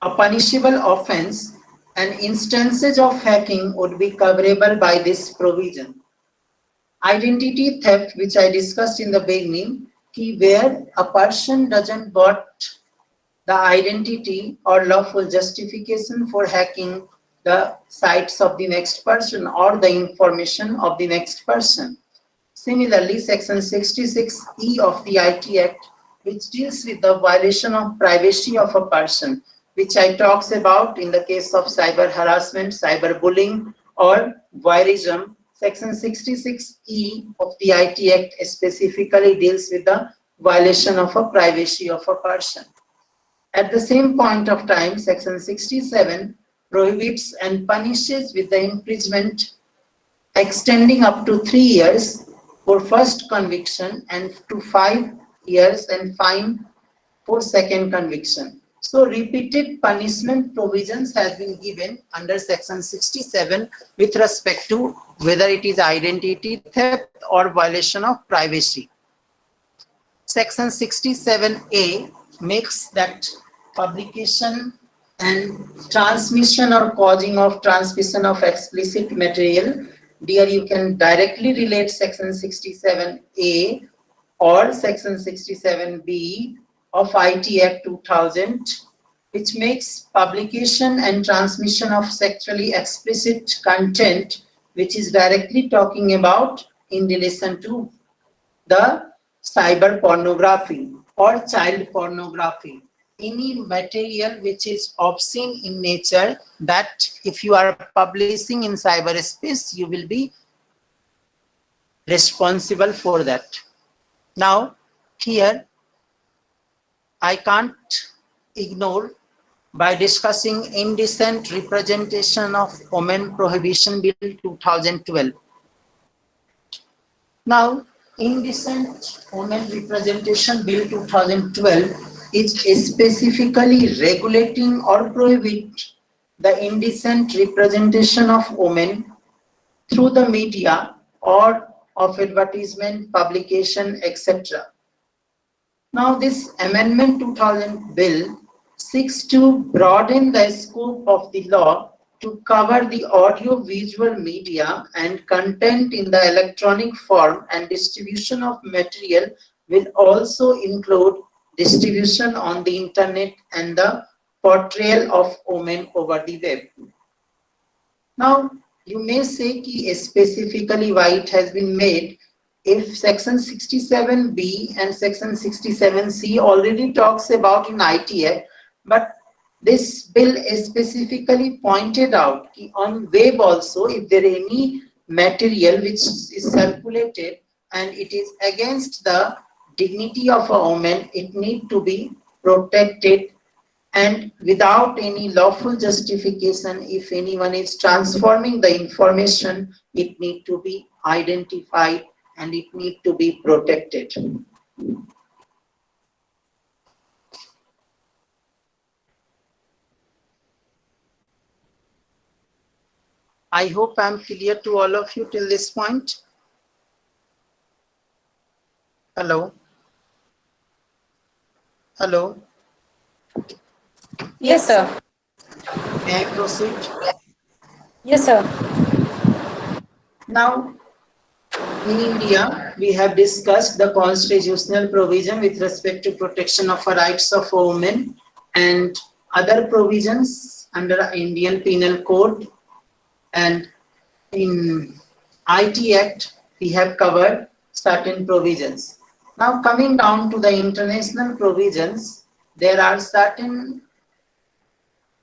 a punishable offense, and instances of hacking would be coverable by this provision. Identity theft, which I discussed in the beginning, where a person doesn't got the identity or lawful justification for hacking the sites of the next person or the information of the next person. Similarly, section 66E of the IT Act, which deals with the violation of privacy of a person, which I talks about in the case of cyber harassment, cyberbullying, or voyeurism. Section 66E of the IT Act specifically deals with the violation of a privacy of a person. At the same point of time, section 67 prohibits and punishes with the imprisonment extending up to 3 years for first conviction and to 5 years and fine for second conviction. So repeated punishment provisions has been given under section 67 with respect to whether it is identity theft or violation of privacy. Section 67A makes that publication and transmission or causing of transmission of explicit material. There you can directly relate section 67A or section 67B of IT Act 2000, which makes publication and transmission of sexually explicit content, which is directly talking about in relation to the cyber pornography or child pornography. Any material which is obscene in nature, that if you are publishing in cyberspace, you will be responsible for that. Now, here I can't ignore by discussing Indecent Representation of Women Prohibition Bill 2012. Now, Indecent Women Representation Bill 2012 is specifically regulating or prohibit the indecent representation of women through the media or of advertisement, publication, etc. Now, this Amendment 2000 bill seeks to broaden the scope of the law to cover the audio-visual media and content in the electronic form, and distribution of material will also include distribution on the internet and the portrayal of women over the web. Now, you may say कि specifically why it has been made. If section 67B and section 67C already talks about in IT Act, but this bill is specifically pointed out कि on web also, if there is any material which is circulated and it is against the dignity of a woman, it need to be protected, and without any lawful justification, if anyone is transforming the information, it need to be identified and it need to be protected. I hope I am clear to all of you till this point. Hello? Hello? Yes, sir. May I proceed? Yes, sir. Now, in India, we have discussed the constitutional provision with respect to protection of the rights of women and other provisions under Indian Penal Code, and in IT Act, we have covered certain provisions. Now, coming down to the international provisions, there are certain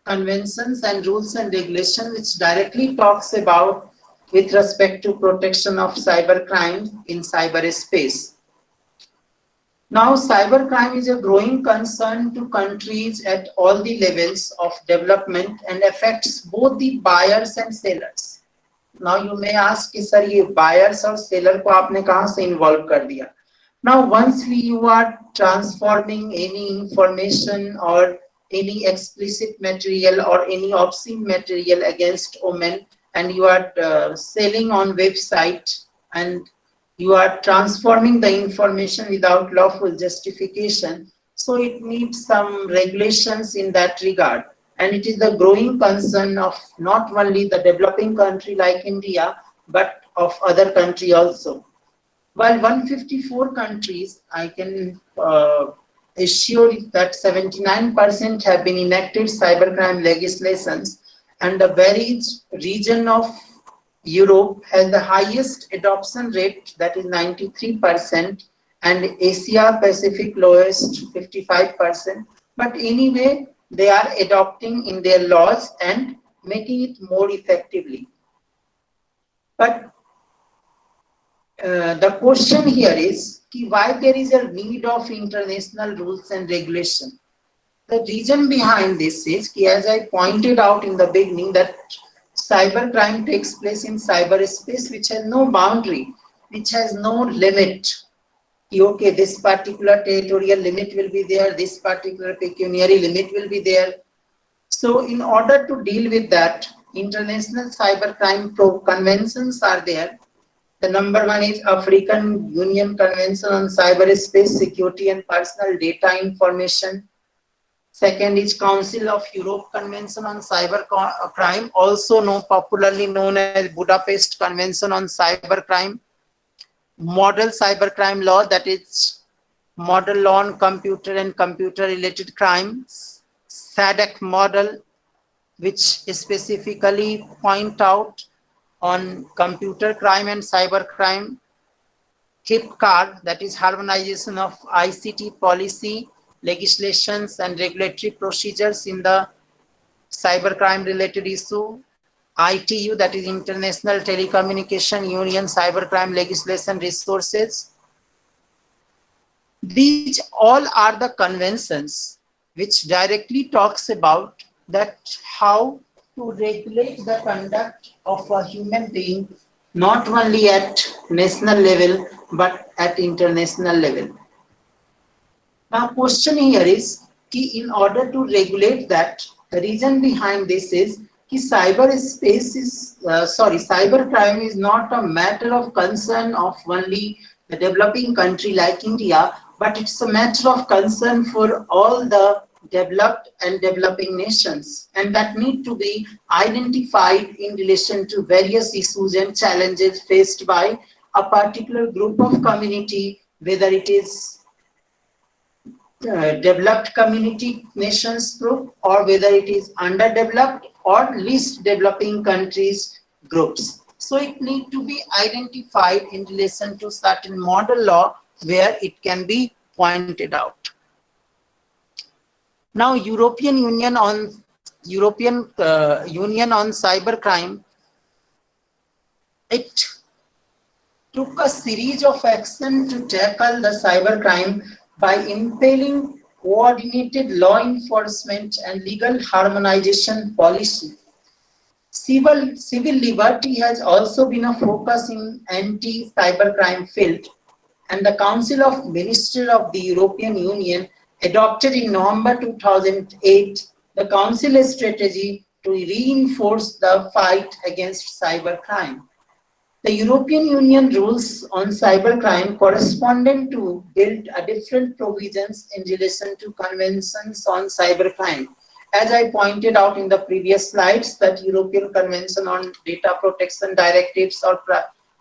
conventions and rules and regulations which directly talks about with respect to protection of cybercrime in cyberspace. Now, cybercrime is a growing concern to countries at all the levels of development and affects both the buyers and sellers. Now, you may ask, sir, ये buyers और seller को आपने कहाँ से involve कर दिया? Now, once you are transforming any information or any explicit material or any obscene material against women, and you are selling on website, and you are transforming the information without lawful justification, so it needs some regulations in that regard. And it is the growing concern of not only the developing country like India, but of other country also. While 154 countries, I can assure that 79% have been enacted cybercrime legislations, and the very region of Europe has the highest adoption rate, that is 93%, and Asia Pacific lowest, 55%. But anyway, they are adopting in their laws and making it more effectively. But the question here is why there is a need of international rules and regulation. The reason behind this is, as I pointed out in the beginning, that cybercrime takes place in cyberspace which has no boundary, which has no limit. Okay, this particular territorial limit will be there, this particular pecuniary limit will be there. So in order to deal with that, international cybercrime conventions are there. The number one is African Union Convention on Cyberspace Security and Personal Data Information. Second is Council of Europe Convention on Cybercrime, also popularly known as Budapest Convention on Cybercrime. Model Cybercrime Law, that is Model Law on Computer and Computer-Related Crimes. SADC model, which specifically point out on computer crime and cybercrime. HIPCAR, that is Harmonization of ICT Policy, Legislations and Regulatory Procedures in the cybercrime related issue. ITU, that is International Telecommunication Union Cybercrime Legislation Resources. These all are the conventions which directly talks about that how to regulate the conduct of a human being, not only at national level, but at international level. Now, question here is, in order to regulate that, the reason behind this is cybercrime is not a matter of concern of only the developing country like India, but it's a matter of concern for all the developed and developing nations, and that need to be identified in relation to various issues and challenges faced by a particular group of community, whether it is developed community nations group, or whether it is underdeveloped or least developing countries groups. So it needs to be identified in relation to certain model law where it can be pointed out. Now, European Union on cybercrime, it took a series of action to tackle the cybercrime by implementing coordinated law enforcement and legal harmonization policy. Civil liberty has also been a focus in anti-cybercrime field, and the Council of Ministers of the European Union adopted in November 2008 the Council strategy to reinforce the fight against cybercrime. The European Union rules on cybercrime corresponded to build a different provisions in relation to conventions on cybercrime. As I pointed out in the previous slides, that European Convention on Data Protection Directives or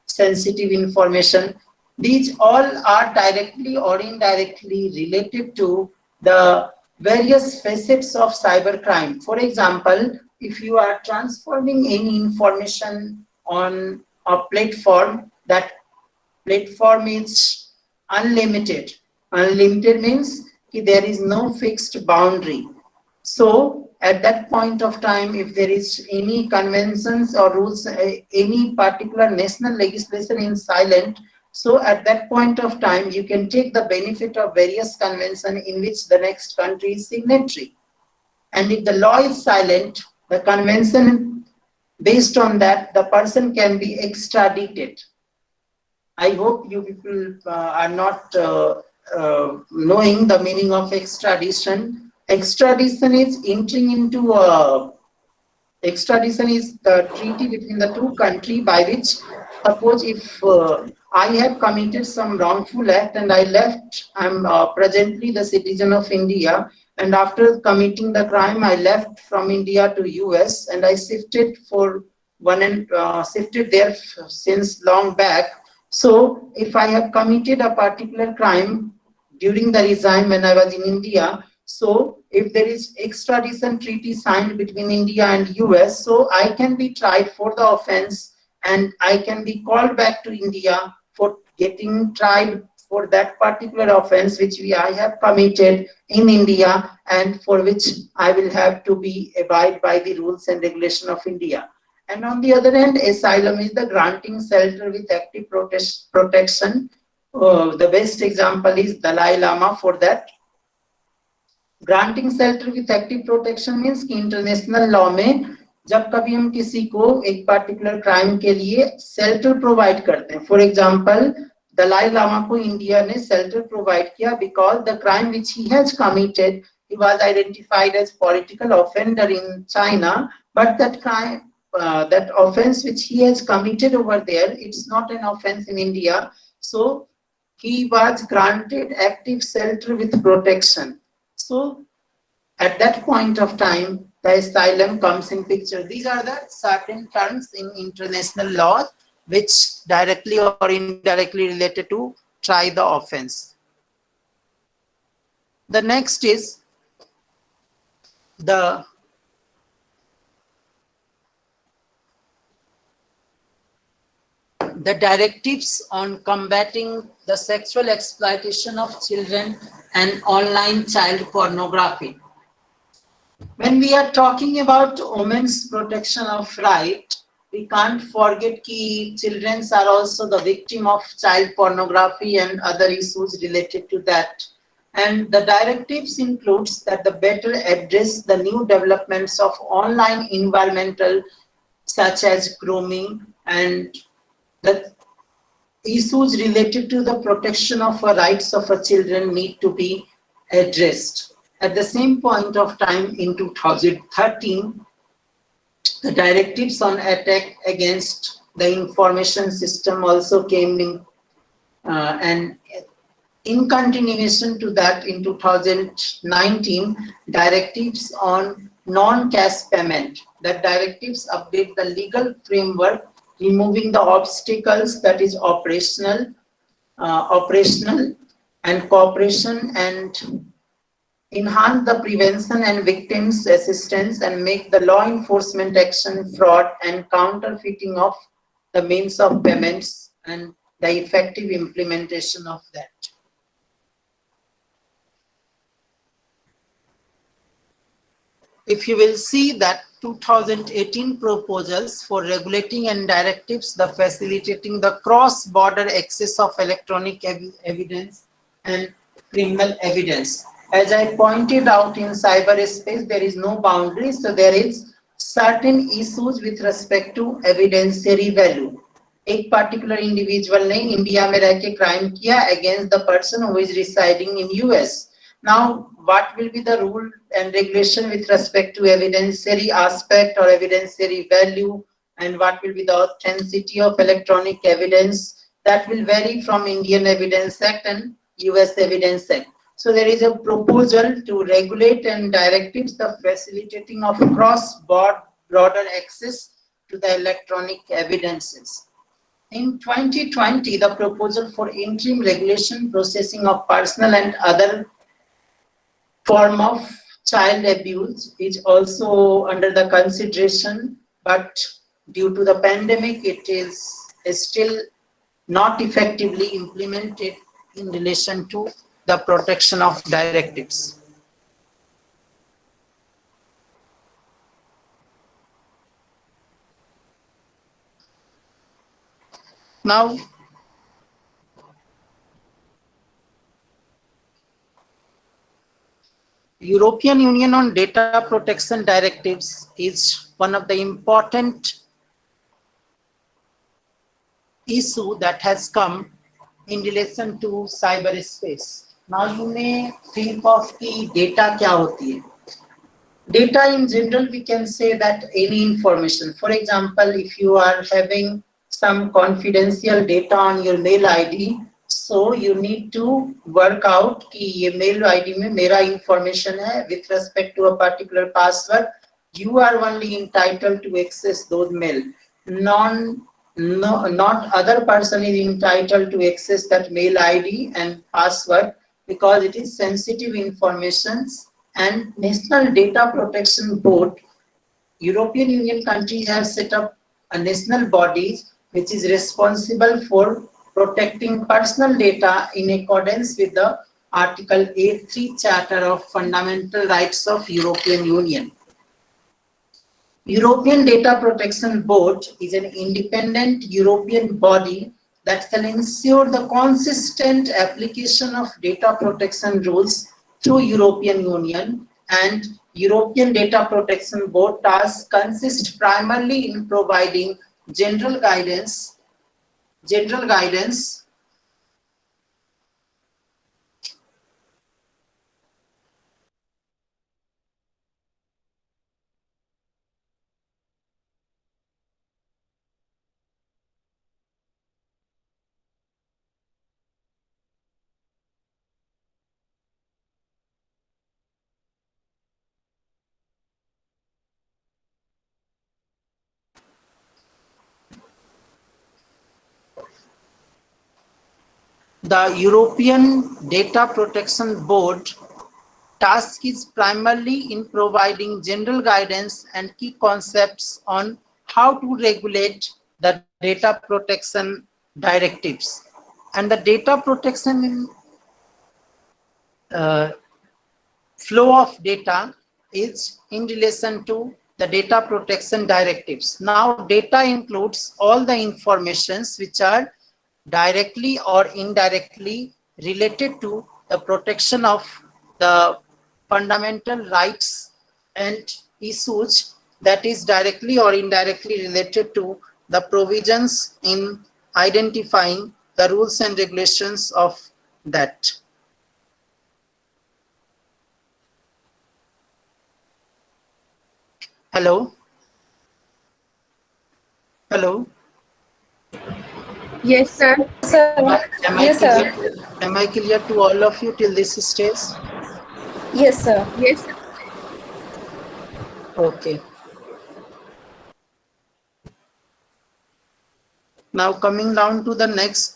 sensitive information, these all are directly or indirectly related to the various facets of cybercrime. For example, if you are transforming any information on a platform, that platform is unlimited. Unlimited means there is no fixed boundary. So at that point of time, if there is any conventions or rules, any particular national legislation is silent, so at that point of time, you can take the benefit of various conventions in which the next country is signatory. And if the law is silent, the convention, based on that, the person can be extradited. I hope you people are not knowing the meaning of extradition. Extradition is entering into extradition is the treaty between the two countries by which, suppose if I have committed some wrongful act and I left, I'm presently the citizen of India, and after committing the crime, I left from India to US and I shifted there since long back. So if I have committed a particular crime during the regime when I was in India, so if there is extradition treaty signed between India and US, so I can be tried for the offense and I can be called back to India for getting tried for that particular offense which I have committed in India, and for which I will have to be abide by the rules and regulation of India. And on the other hand, asylum is the granting shelter with active protection. The best example is Dalai Lama for that. Granting shelter with active protection means कि international law में जब कभी हम किसी को एक particular crime के लिए shelter provide करते हैं. For example, दलाई लामा को इंडिया ने shelter provide किया because the crime which he has committed, he was identified as political offender in China, but that crime, that offense which he has committed over there, it's not an offense in India. So he was granted active shelter with protection. So at that point of time, the asylum comes in picture. These are the certain terms in international law which directly or indirectly related to try the offense. The next is the directives on combating the sexual exploitation of children and online child pornography. When we are talking about women's protection of right, we can't forget that children are also the victim of child pornography and other issues related to that. And the directives includes that the better address the new developments of online environmental such as grooming and the issues related to the protection of the rights of children need to be addressed. At the same point of time in 2013, the directives on attack against the information system also came in, and in continuation to that, in 2019, directives on non-cash payment. The directives update the legal framework, removing the obstacles that is operational and cooperation, and enhance the prevention and victims assistance, and make the law enforcement action fraud and counterfeiting of the means of payments and the effective implementation of that. If you will see that 2018 proposals for regulating and directives the facilitating the cross-border access of electronic evidence and criminal evidence. As I pointed out, in cyberspace there is no boundary, so there is certain issues with respect to evidentiary value. एक particular individual ने India में रह के crime किया against the person who is residing in US. Now, what will be the rule and regulation with respect to evidentiary aspect or evidentiary value, and what will be the authenticity of electronic evidence? That will vary from Indian Evidence Act and US Evidence Act. So there is a proposal to regulate and directives the facilitating of cross-border access to the electronic evidences. In 2020, the proposal for interim regulation processing of personal and other form of child abuse is also under the consideration, but due to the pandemic, it is still not effectively implemented in relation to the protection of directives. Now, European Union on Data Protection Directives is one of the important issue that has come in relation to cyberspace. Now you may think of the data kya hoti hai. Data in general, we can say that any information. For example, if you are having some confidential data on your mail ID, so you need to work out कि ये mail ID में मेरा information है with respect to a particular password. You are only entitled to access those mail. Not other person is entitled to access that mail ID and password because it is sensitive information. And National Data Protection Board, European Union countries have set up a national body which is responsible for protecting personal data in accordance with the Article 8.3 Charter of Fundamental Rights of European Union. European Data Protection Board is an independent European body that shall ensure the consistent application of data protection rules through European Union, and European Data Protection Board tasks consist primarily in providing general guidance The European Data Protection Board task is primarily in providing general guidance and key concepts on how to regulate the data protection directives. And the data protection flow of data is in relation to the data protection directives. Now, data includes all the informations which are directly or indirectly related to the protection of the fundamental rights and issues that is directly or indirectly related to the provisions in identifying the rules and regulations of that. Hello? Hello? Yes, sir. Sir. Yes, sir. Am I clear to all of you till this stage? Yes, sir. Yes, sir. Okay. Now coming down to the next.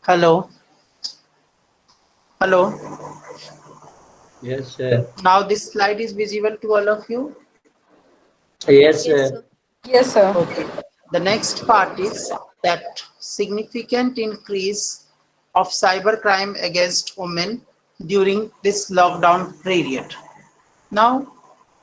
Hello. Hello. Yes, sir. Now this slide is visible to all of you. Yes, sir. Yes, sir. Okay. The next part is that significant increase of cybercrime against women during this lockdown period. Now,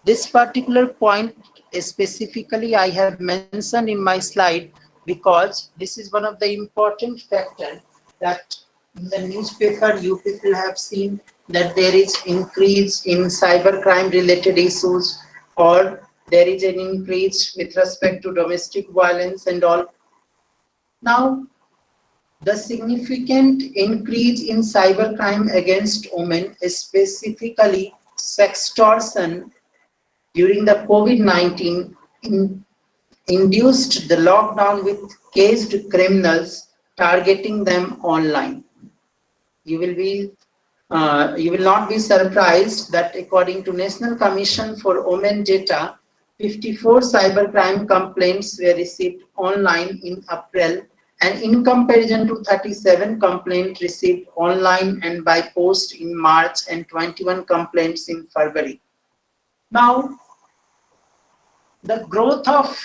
this particular point specifically I have mentioned in my slide because this is one of the important factors that in the newspaper you people have seen that there is increase in cybercrime related issues, or there is an increase with respect to domestic violence and all. Now, the significant increase in cybercrime against women, specifically sextortion, during the COVID-19 induced the lockdown with caged criminals targeting them online. You will not be surprised that according to National Commission for Women data, 54 cybercrime complaints were received online in April, and in comparison to 37 complaints received online and by post in March and 21 complaints in February. Now, the growth of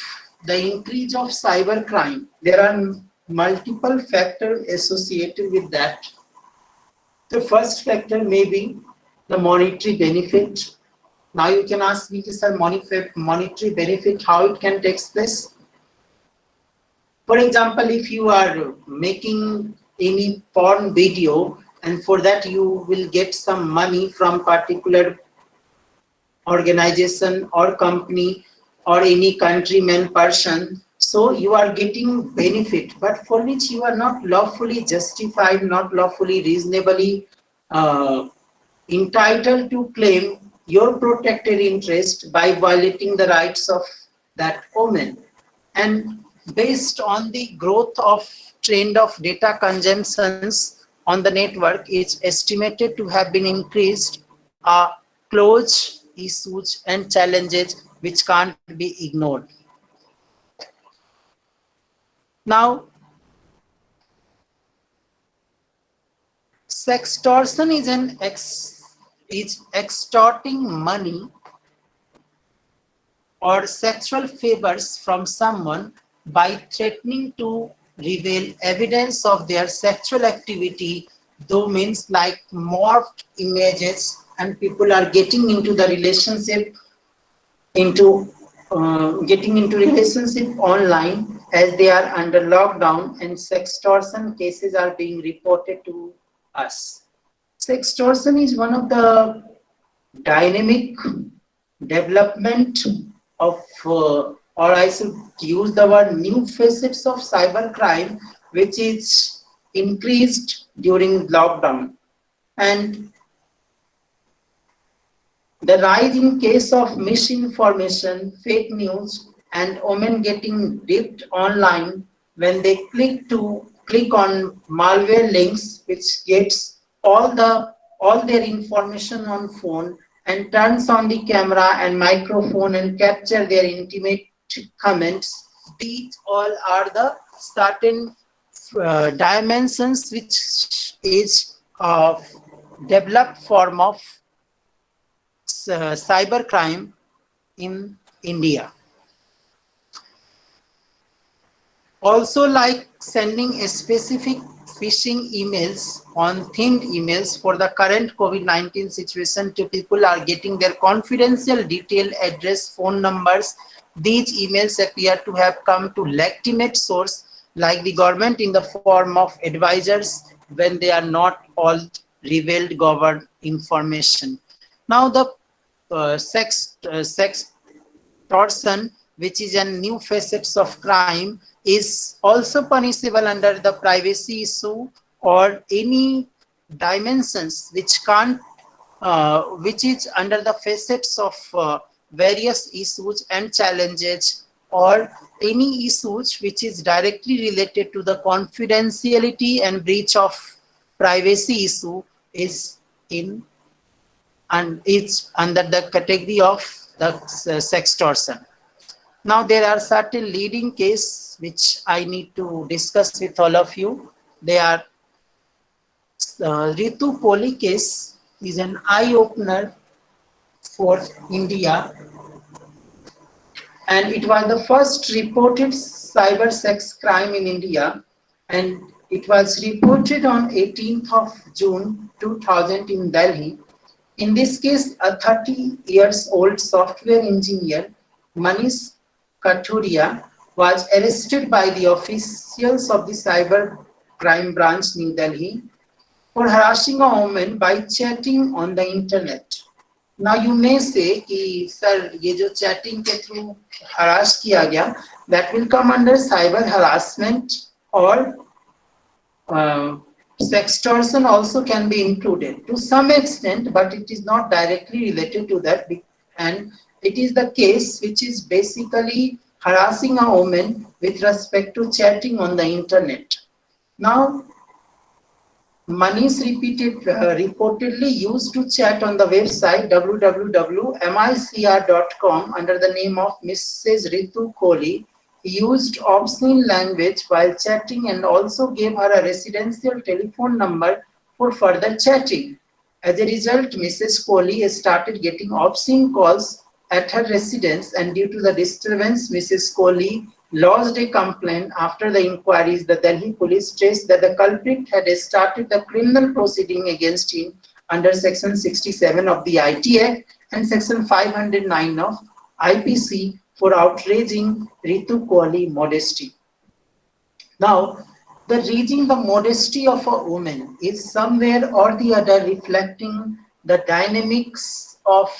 the increase of cybercrime, there are multiple factors associated with that. The first factor may be the monetary benefit. Now you can ask me, sir, monetary benefit, how it can take place? For example, if you are making any porn video and for that you will get some money from particular organization or company or any countryman person, so you are getting benefit, but for which you are not lawfully justified, not lawfully reasonably entitled to claim your protected interest by violating the rights of that woman. And based on the growth of trend of data consumptions on the network, is estimated to have been increased close issues and challenges which can't be ignored. Now, sextortion is extorting money or sexual favors from someone by threatening to reveal evidence of their sexual activity, though means like morphed images, and people are getting into the relationship online as they are under lockdown, and sextortion cases are being reported to us. Sextortion is one of the dynamic development of, or I should use the word new facets of cybercrime, which is increased during lockdown. And the rise in case of misinformation, fake news, and women getting raped online when they click on malware links, which gets all their information on phone and turns on the camera and microphone and capture their intimate comments. These all are the certain dimensions which is a developed form of cybercrime in India. Also, like sending a specific phishing emails on themed emails for the current COVID-19 situation to people are getting their confidential detail, address, phone numbers. These emails appear to have come to legitimate source like the government in the form of advisors when they are not all revealed government information. Now the sextortion, which is a new facets of crime, is also punishable under the privacy issue or any dimensions which can't, which is under the facets of various issues and challenges, or any issues which is directly related to the confidentiality and breach of privacy issue is in, and it's under the category of the sextortion. Now there are certain leading cases which I need to discuss with all of you. They are Ritu Kohli case is an eye-opener for India, and it was the first reported cyber sex crime in India, and it was reported on 18th of June 2000 in Delhi. In this case, a 30-year-old software engineer, Manish Kathuria, was arrested by the officials of the Cyber Crime Branch, New Delhi, for harassing a woman by chatting on the internet. Now you may say कि sir ये जो chatting के through harass किया गया, that will come under cyber harassment, or sextortion also can be included to some extent, but it is not directly related to that, and it is the case which is basically harassing a woman with respect to chatting on the internet. Now, Manish reportedly used to chat on the website www.micr.com under the name of Mrs. Ritu Kohli. He used obscene language while chatting and also gave her a residential telephone number for further chatting. As a result, Mrs. Kohli started getting obscene calls at her residence, and due to the disturbance, Mrs. Kohli lodged a complaint. After the inquiries, the Delhi police stressed that the culprit had started the criminal proceeding against him under Section 67 of the IT Act and Section 509 of IPC for outraging Ritu Kohli modesty. Now, the reaching the modesty of a woman is somewhere or the other reflecting the dynamics of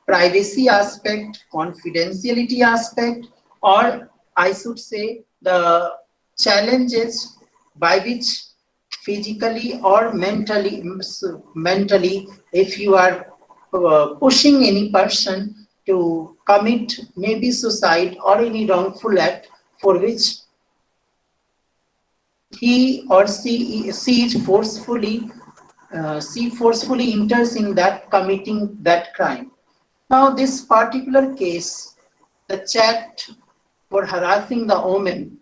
privacy aspect, confidentiality aspect, or I should say the challenges by which physically or mentally, if you are pushing any person to commit maybe suicide or any wrongful act for which he or she forcefully enters in that committing that crime. Now this particular case, the chat for harassing the woman,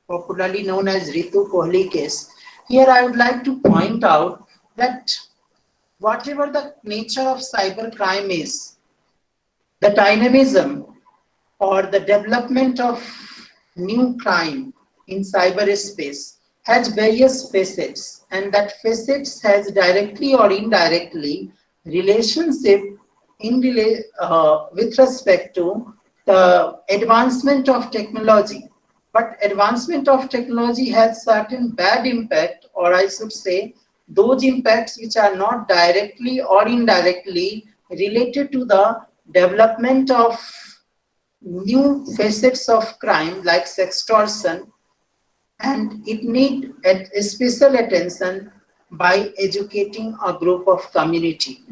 popularly known as Ritu Kohli case, here I would like to point out that whatever the nature of cybercrime is, the dynamism or the development of new crime in cyberspace has various facets, and that facets has directly or indirectly relationship with respect to the advancement of technology. But advancement of technology has certain bad impact, or I should say those impacts which are not directly or indirectly related to the development of new facets of crime like sextortion, and it need a special attention by educating a group of community.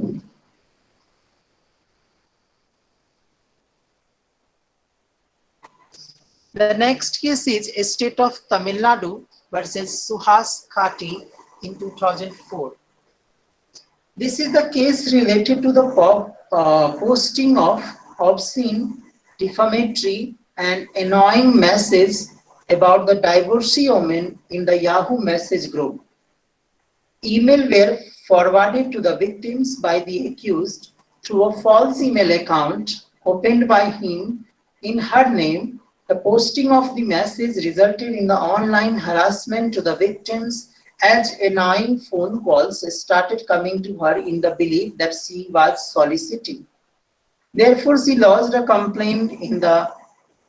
The next case is State of Tamil Nadu versus Suhas Khati in 2004. This is the case related to the posting of obscene, defamatory, and annoying messages about the divorcee woman in the Yahoo message group. Email were forwarded to the victims by the accused through a false email account opened by him in her name. The posting of the message resulted in the online harassment to the victims as annoying phone calls started coming to her in the belief that she was soliciting. Therefore, she lodged a complaint in the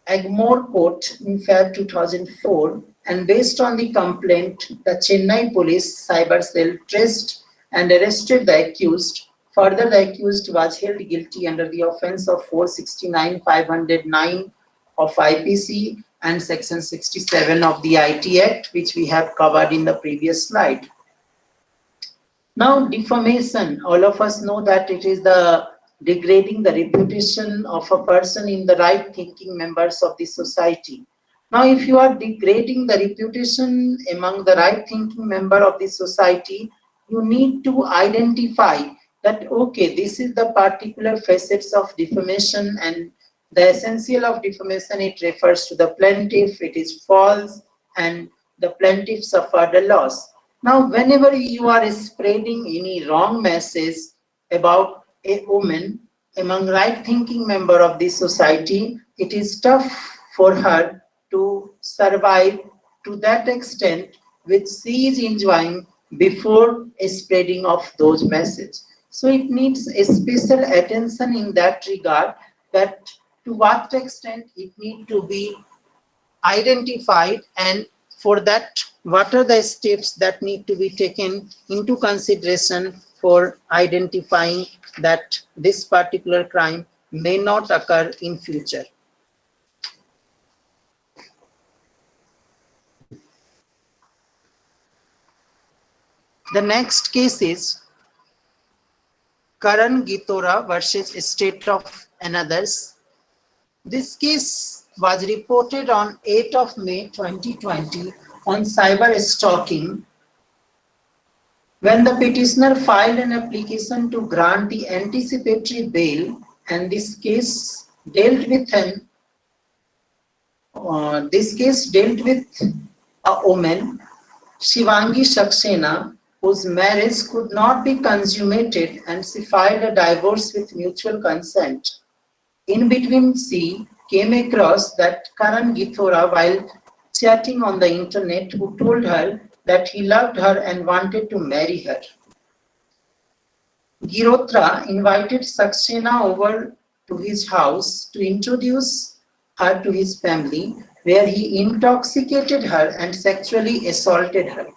Egmore Court in Feb 2004, and based on the complaint, the Chennai Police Cyber Cell traced and arrested the accused. Further, the accused was held guilty under the offense of 469-509 of IPC and Section 67 of the IT Act, which we have covered in the previous slide. Now, defamation, all of us know that it is the degrading the reputation of a person in the right-thinking members of the society. Now, if you are degrading the reputation among the right-thinking member of the society, you need to identify that, okay, this is the particular facets of defamation, and the essential of defamation, it refers to the plaintiff, it is false, and the plaintiff suffered a loss. Now, whenever you are spreading any wrong message about a woman among right-thinking member of this society, it is tough for her to survive to that extent which she is enjoying before a spreading of those messages. So it needs a special attention in that regard, that to what extent it need to be identified, and for that, what are the steps that need to be taken into consideration for identifying that this particular crime may not occur in future. The next case is Karan Gitora versus State of Annathers. This case was reported on 8th of May 2020 on cyber stalking, when the petitioner filed an application to grant the anticipatory bail, and this case dealt with a woman, Shivangi Saxena, whose marriage could not be consummated, and she filed a divorce with mutual consent. In between, she came across that Karan Githora while chatting on the internet, who told her that he loved her and wanted to marry her. Girotra invited Saxena over to his house to introduce her to his family, where he intoxicated her and sexually assaulted her.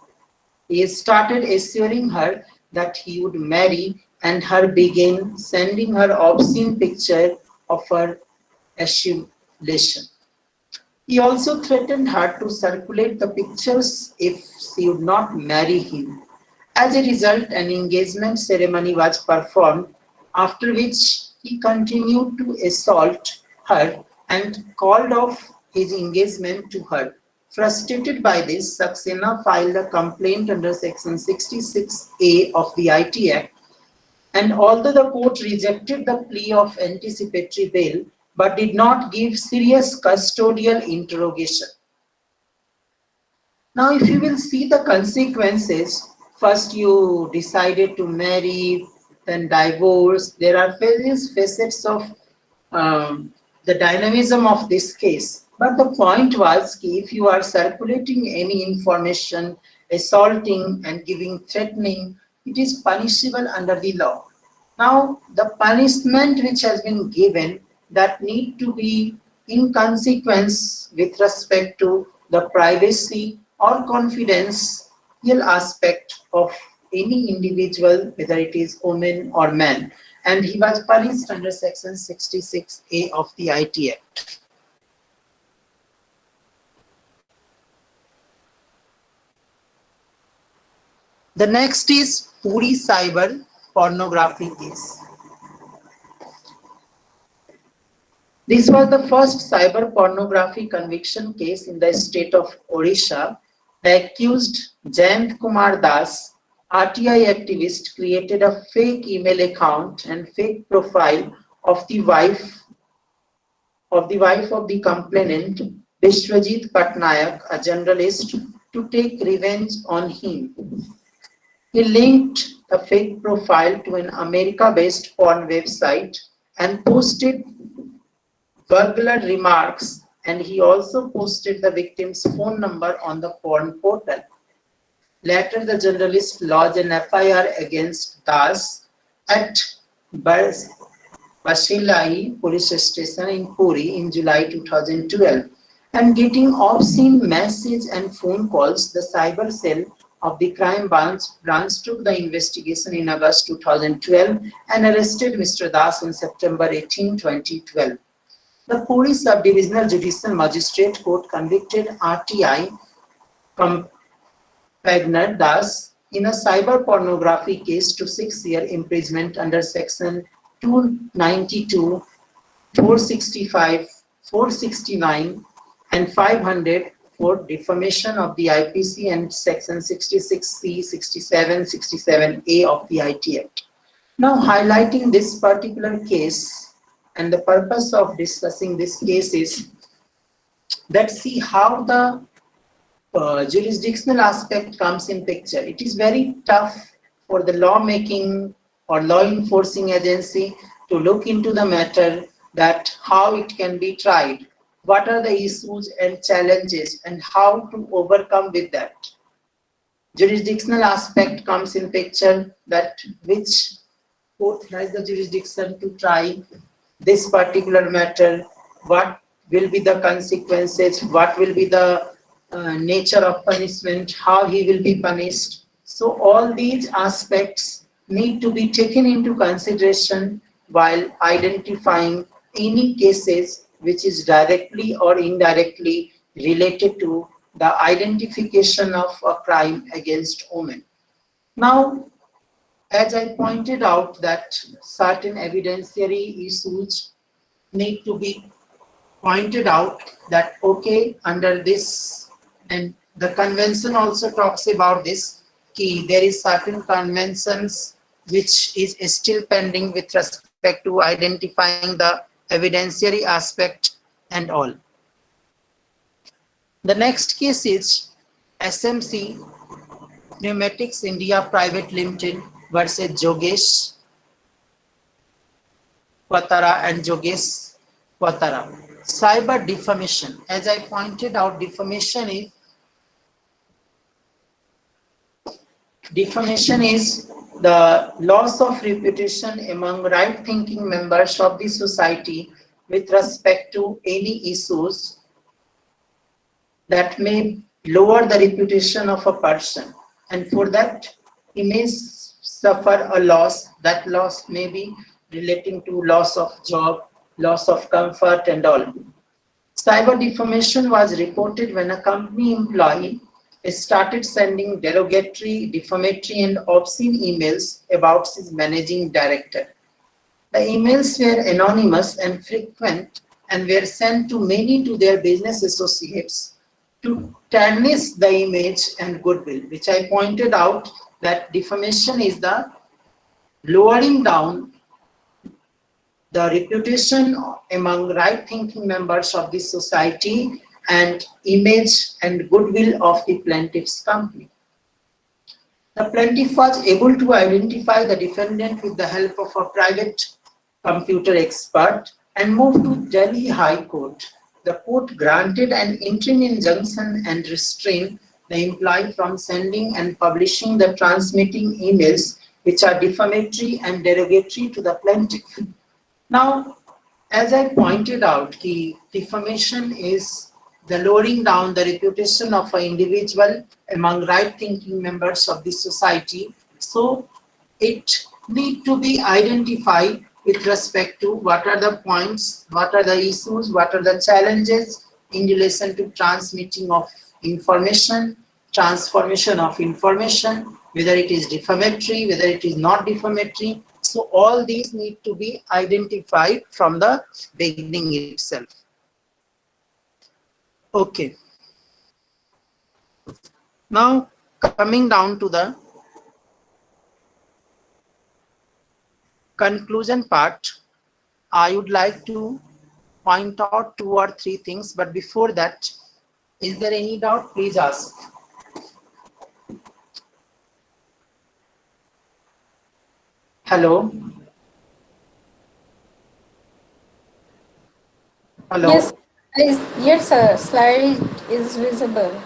He started assuring her that he would marry, and her began sending her obscene picture of her assimilation. He also threatened her to circulate the pictures if she would not marry him. As a result, an engagement ceremony was performed, after which he continued to assault her and called off his engagement to her. Frustrated by this, Saxena filed a complaint under Section 66A of the IT Act, and although the court rejected the plea of anticipatory bail, but did not give serious custodial interrogation. Now, if you will see the consequences, first you decided to marry, then divorce. There are various facets of the dynamism of this case. But the point was, if you are circulating any information, assaulting and giving threatening, it is punishable under the law. Now, the punishment which has been given, that need to be in consequence with respect to the privacy or confidential aspect of any individual, whether it is woman or man, and he was punished under section 66A of the IT Act. The next is Puri cyber pornography case. This was the first cyber pornography conviction case in the state of Odisha. The accused Jayant Kumar Das, RTI activist, created a fake email account and fake profile of the wife of the complainant, Vishwajit Patnaik, a journalist, to take revenge on him. He linked the fake profile to an America-based porn website and posted vulgar remarks, and he also posted the victim's phone number on the porn portal. Later, the journalist lodged an FIR against Das at Bashilai police station in Puri in July 2012. And getting obscene messages and phone calls, the cyber cell of the crime branch took the investigation in August 2012 and arrested Mr. Das on September 18, 2012. The Puri Sub-Divisional Judicial Magistrate Court convicted RTI Compagner Das in a cyber pornography case to 6-year imprisonment under section 292, 465, 469 and 500 for defamation of the IPC and section 66C, 67, 67A of the IT Act. Now, highlighting this particular case, and the purpose of discussing this case is that see how the jurisdictional aspect comes in picture. It is very tough for the lawmaking or law enforcing agency to look into the matter, that how it can be tried, what are the issues and challenges, and how to overcome with that. Jurisdictional aspect comes in picture, that which court has the jurisdiction to try this particular matter, what will be the consequences, what will be the nature of punishment, how he will be punished. So all these aspects need to be taken into consideration while identifying any cases which is directly or indirectly related to the identification of a crime against women. Now, as I pointed out, that certain evidentiary issues need to be pointed out, that okay, under this, and the convention also talks about this, there is certain conventions which is still pending with respect to identifying the evidentiary aspect and all. The next case is SMC Pneumatics India Private Limited versus Jogesh Patara and Jogesh Patara. Cyber defamation. As I pointed out, defamation is the loss of reputation among right-thinking members of the society with respect to any issues that may lower the reputation of a person, and for that he may suffer a loss. That loss may be relating to loss of job, loss of comfort and all. Cyber defamation was reported when a company employee started sending derogatory, defamatory and obscene emails about his managing director. The emails were anonymous and frequent and were sent to many to their business associates to tarnish the image and goodwill, which I pointed out that defamation is the lowering down the reputation among right-thinking members of the society and image and goodwill of the plaintiff's company. The plaintiff was able to identify the defendant with the help of a private computer expert and moved to Delhi High Court. The court granted an interim injunction and restrained the employee from sending and publishing the transmitting emails which are defamatory and derogatory to the plaintiff. Now, as I pointed out, defamation is the lowering down the reputation of an individual among right-thinking members of the society So it need to be identified with respect to what are the points, what are the issues, what are the challenges in relation to transmitting of information, transformation of information, whether it is defamatory, whether it is not defamatory. So all these need to be identified from the beginning itself. Okay. Now coming down to the conclusion part, I would like to point out 2 or 3 things, but before that, is there any doubt? Please ask. Hello? Hello? Yes, sir. Slide is visible.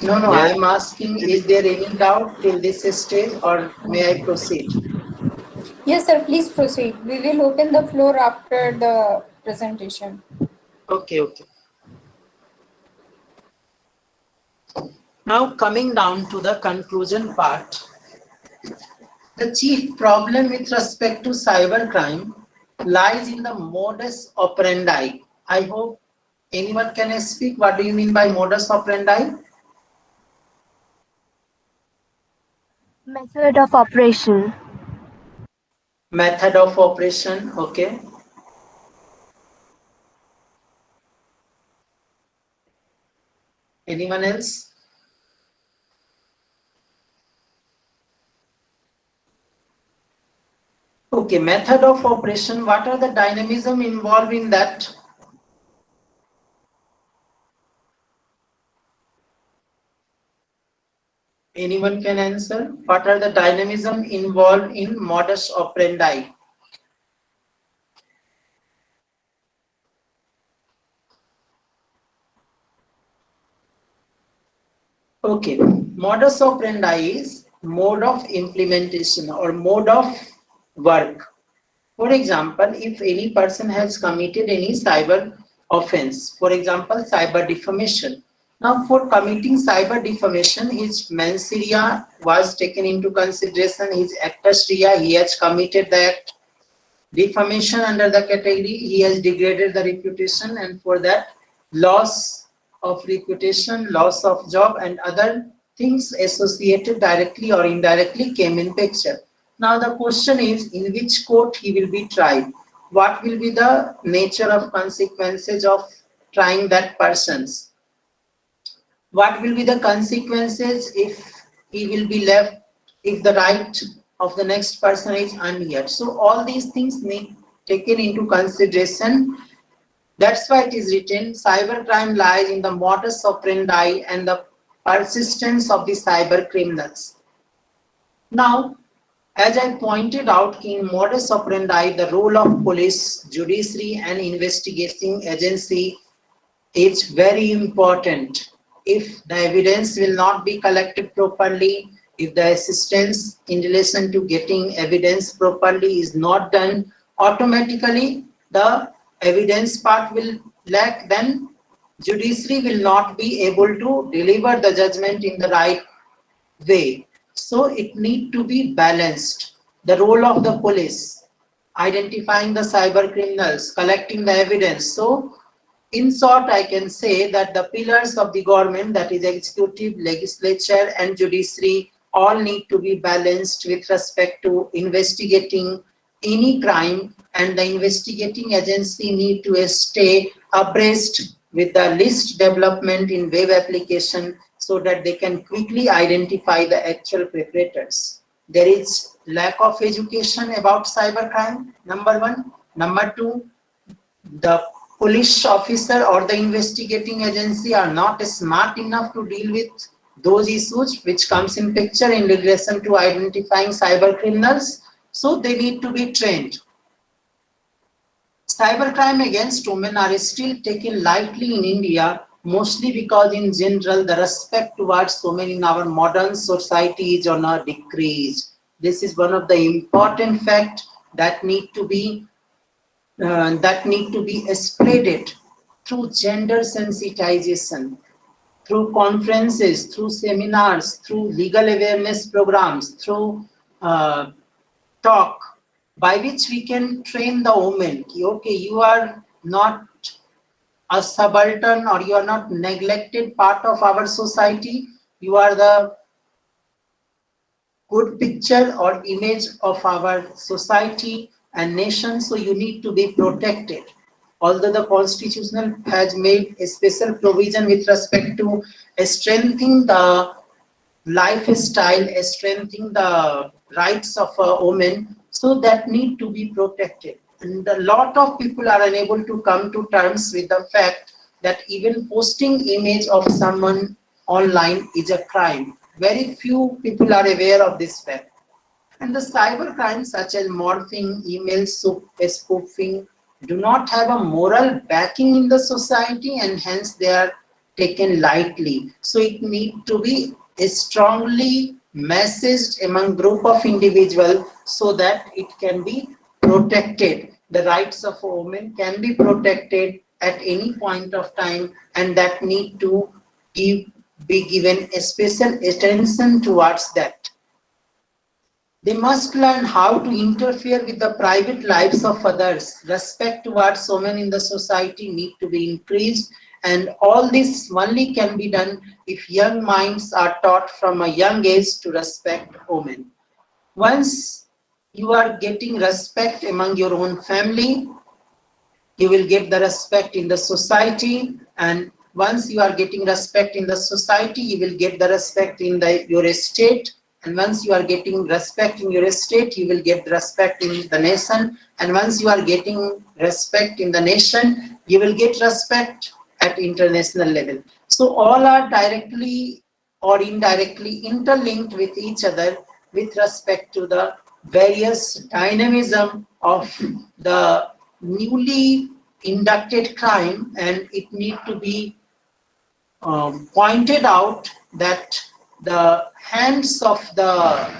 No, Yeah. I am asking, is there any doubt till this stage or may I proceed? Yes, sir. Please proceed. We will open the floor after the presentation. Okay, okay. Now coming down to the conclusion part, the chief problem with respect to cybercrime lies in the modus operandi. I hope anyone can speak. What do you mean by modus operandi? Method of operation. Method of operation, okay. Anyone else? Okay, method of operation, what are the dynamism involved in that? Anyone can answer? What are the dynamism involved in modus operandi? Okay, modus operandi is mode of implementation or mode of work. For example, if any person has committed any cyber offense, for example, cyber defamation. Now, for committing cyber defamation, his mens rea was taken into consideration, his actus rea, he has committed the act. Defamation under the category, he has degraded the reputation, and for that, loss of reputation, loss of job, and other things associated directly or indirectly came in picture. Now the question is, in which court he will be tried? What will be the nature of consequences of trying that person's? What will be the consequences if he will be left, if the right of the next person is unheard? So all these things need taken into consideration. That's why it is written, cybercrime lies in the modus operandi and the persistence of the cyber criminals. Now, as I pointed out, in modus operandi, the role of police, judiciary, and investigating agency is very important. If the evidence will not be collected properly, if the assistance in relation to getting evidence properly is not done, automatically the evidence part will lack, then judiciary will not be able to deliver the judgment in the right way. So it need to be balanced. The role of the police, identifying the cyber criminals, collecting the evidence. So in short, I can say that the pillars of the government, that is executive, legislature, and judiciary, all need to be balanced with respect to investigating any crime, and the investigating agency need to stay abreast with the latest development in web application so that they can quickly identify the actual perpetrators. There is lack of education about cybercrime, number one. Number two, the police officer or the investigating agency are not smart enough to deal with those issues which comes in picture in relation to identifying cyber criminals. So they need to be trained. Cybercrime against women are still taken lightly in India, mostly because in general the respect towards women in our modern society is on a decrease. This is one of the important facts that need to be spreaded through gender sensitization. through conferences, through seminars, through legal awareness programs, through talk, by which we can train the women. Okay, you are not a subaltern or you are not neglected part of our society. You are the good picture or image of our society and nation, so you need to be protected. Although the constitution has made a special provision with respect to strengthening the lifestyle, strengthening the rights of a woman, so that need to be protected. And a lot of people are unable to come to terms with the fact that even posting image of someone online is a crime. Very few people are aware of this fact. And the cyber crimes such as morphing, email spoofing do not have a moral backing in the society, and hence they are taken lightly. So it needs to be strongly messaged among group of individuals so that it can be protected. The rights of a woman can be protected at any point of time, and that need to be given a special attention towards that. They must learn how to interfere with the private lives of others. Respect towards women in the society need to be increased, and all this only can be done if young minds are taught from a young age to respect women. Once you are getting respect among your own family, you will get the respect in the society, and once you are getting respect in the society, you will get the respect in your estate. And once you are getting respect in your estate, you will get respect in the nation. And once you are getting respect in the nation, you will get respect at international level. So all are directly or indirectly interlinked with each other with respect to the various dynamism of the newly inducted crime, and it need to be pointed out that the hands of the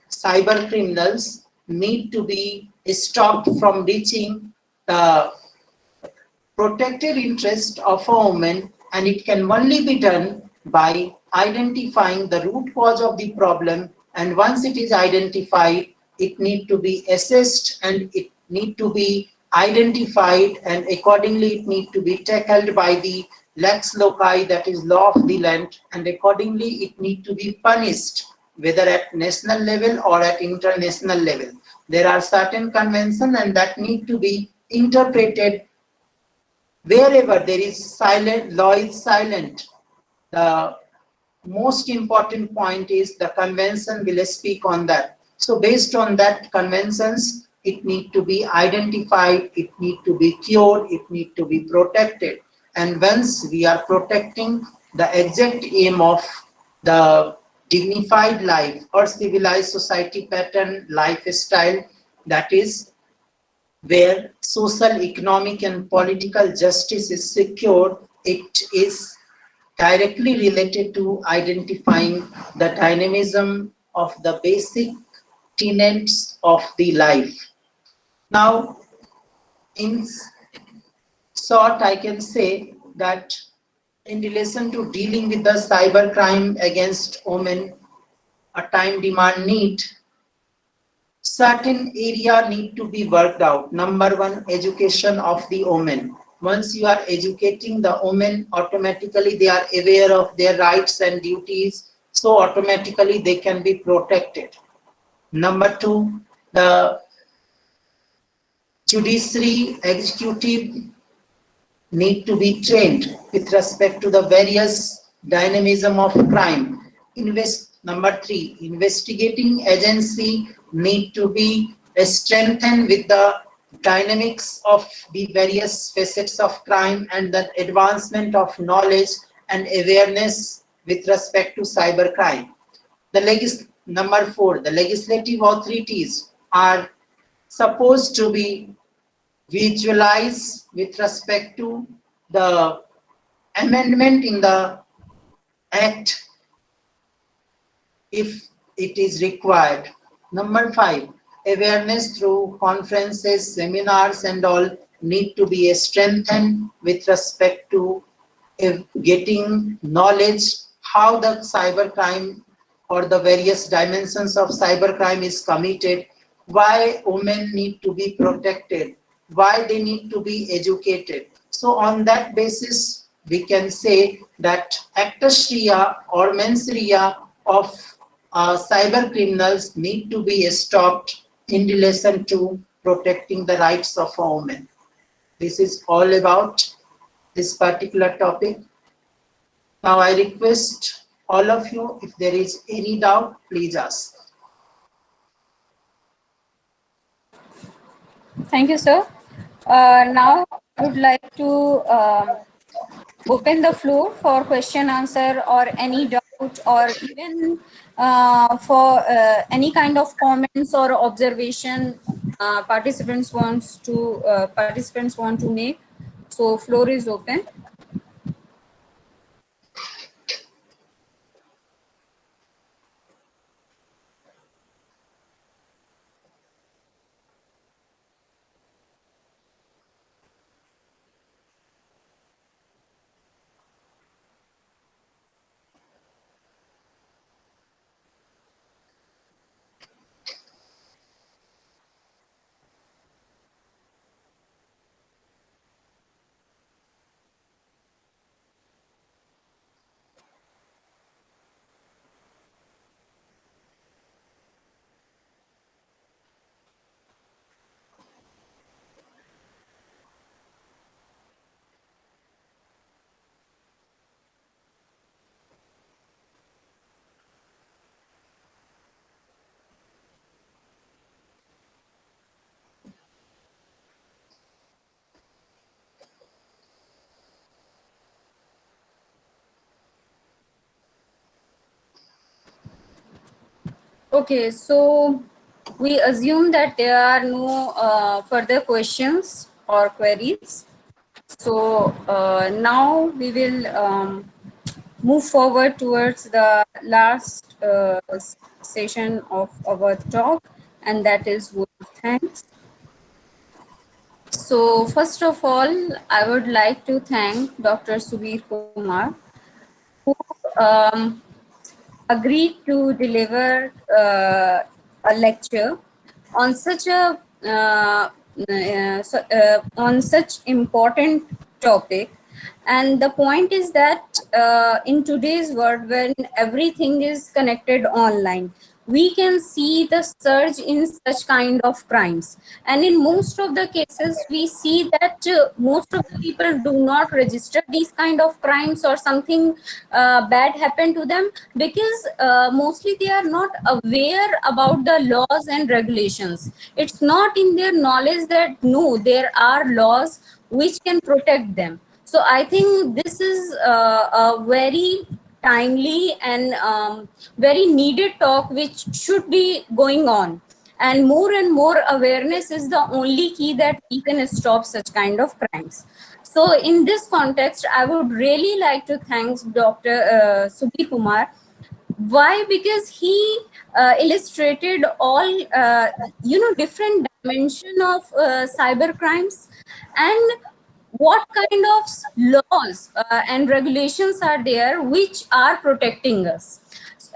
cyber criminals need to be stopped from reaching the protected interest of a woman, and it can only be done by identifying the root cause of the problem. And once it is identified, it need to be assessed and it need to be identified, and accordingly it need to be tackled by the lex loci, that is law of the land, and accordingly it need to be punished whether at national level or at international level. There are certain conventions and that need to be interpreted. Wherever there is silent, law is silent. The most important point is the convention will speak on that. So based on that conventions, it need to be identified, it need to be cured, it need to be protected. And once we are protecting the exact aim of the dignified life or civilized society pattern lifestyle, that is where social, economic and political justice is secured, it is directly related to identifying the dynamism of the basic tenets of the life. Now, in short, I can say that in relation to dealing with the cyber crime against women, a time demand need, certain area need to be worked out. Number one, education of the women. Once you are educating the women, automatically they are aware of their rights and duties, so automatically they can be protected. Number two, the judiciary, executive need to be trained with respect to the various dynamism of crime. Number three, investigating agency need to be strengthened with the dynamics of the various facets of crime and the advancement of knowledge and awareness with respect to cyber crime. Number four, the legislative authorities are supposed to be visualized with respect to the amendment in the act if it is required. Number five, awareness through conferences, seminars and all need to be strengthened with respect to getting knowledge how the cybercrime or the various dimensions of cybercrime is committed, why women need to be protected, why they need to be educated. So on that basis, we can say that actus rea or mens rea of cyber criminals need to be stopped in relation to protecting the rights of a woman. This is all about this particular topic. Now I request all of you, if there is any doubt, please ask. Thank you, sir. Now I would like to open the floor for question answer or any doubt, or even for any kind of comments or observation participants want to make. So floor is open. Okay, so we assume that there are no further questions or queries. So now we will move forward towards the last session of our talk, and that is word of thanks. So first of all, I would like to thank Dr. Subir Kumar, who agreed to deliver a lecture on such a on such important topic. And the point is that in today's world, when everything is connected online, we can see the surge in such kind of crimes. And in most of the cases, we see that most of the people do not register these kind of crimes, or something bad happened to them, because mostly they are not aware about the laws and regulations. It's not in their knowledge that no, there are laws which can protect them. So I think this is a very timely and very needed talk which should be going on. And more awareness is the only key that we can stop such kind of crimes. So in this context, I would really like to thank Dr. Subir Kumar. Why? Because he illustrated all different dimension of cyber crimes, and what kind of laws and regulations are there which are protecting us.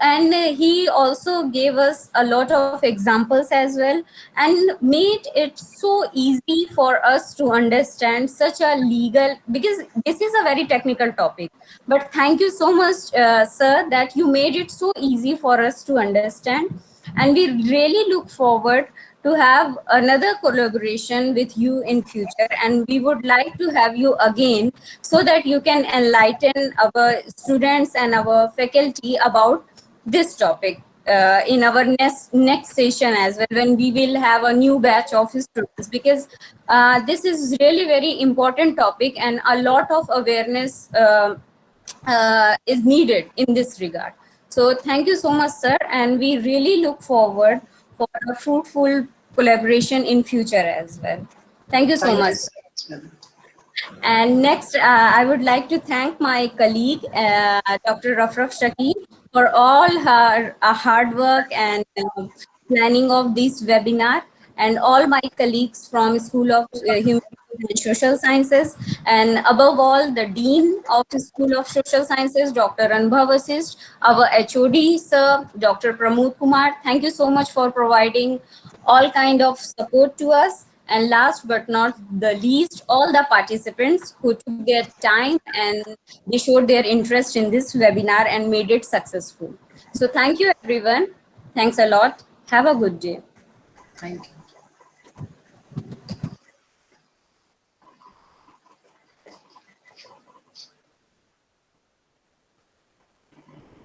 And he also gave us a lot of examples as well, and made it so easy for us to understand such a legal, because this is a very technical topic. But thank you so much, sir, that you made it so easy for us to understand. And we really look forward to have another collaboration with you in future, and we would like to have you again so that you can enlighten our students and our faculty about this topic in our next session as well, when we will have a new batch of students, because this is really very important topic, and a lot of awareness is needed in this regard. So thank you so much, sir, and we really look forward for a fruitful collaboration in future as well. Thank you so much. And next, I would like to thank my colleague, Dr. Rafraf Shakir, for all her hard work and planning of this webinar, and all my colleagues from School of Human and Social Sciences, and above all, the Dean of the School of Social Sciences, Dr. Anubhav Vasisht, our HOD, Sir, Dr. Pramod Kumar. Thank you so much for providing all kind of support to us. And last but not the least, all the participants who took their time and they showed their interest in this webinar and made it successful. So thank you, everyone. Thanks a lot. Have a good day. Thank you.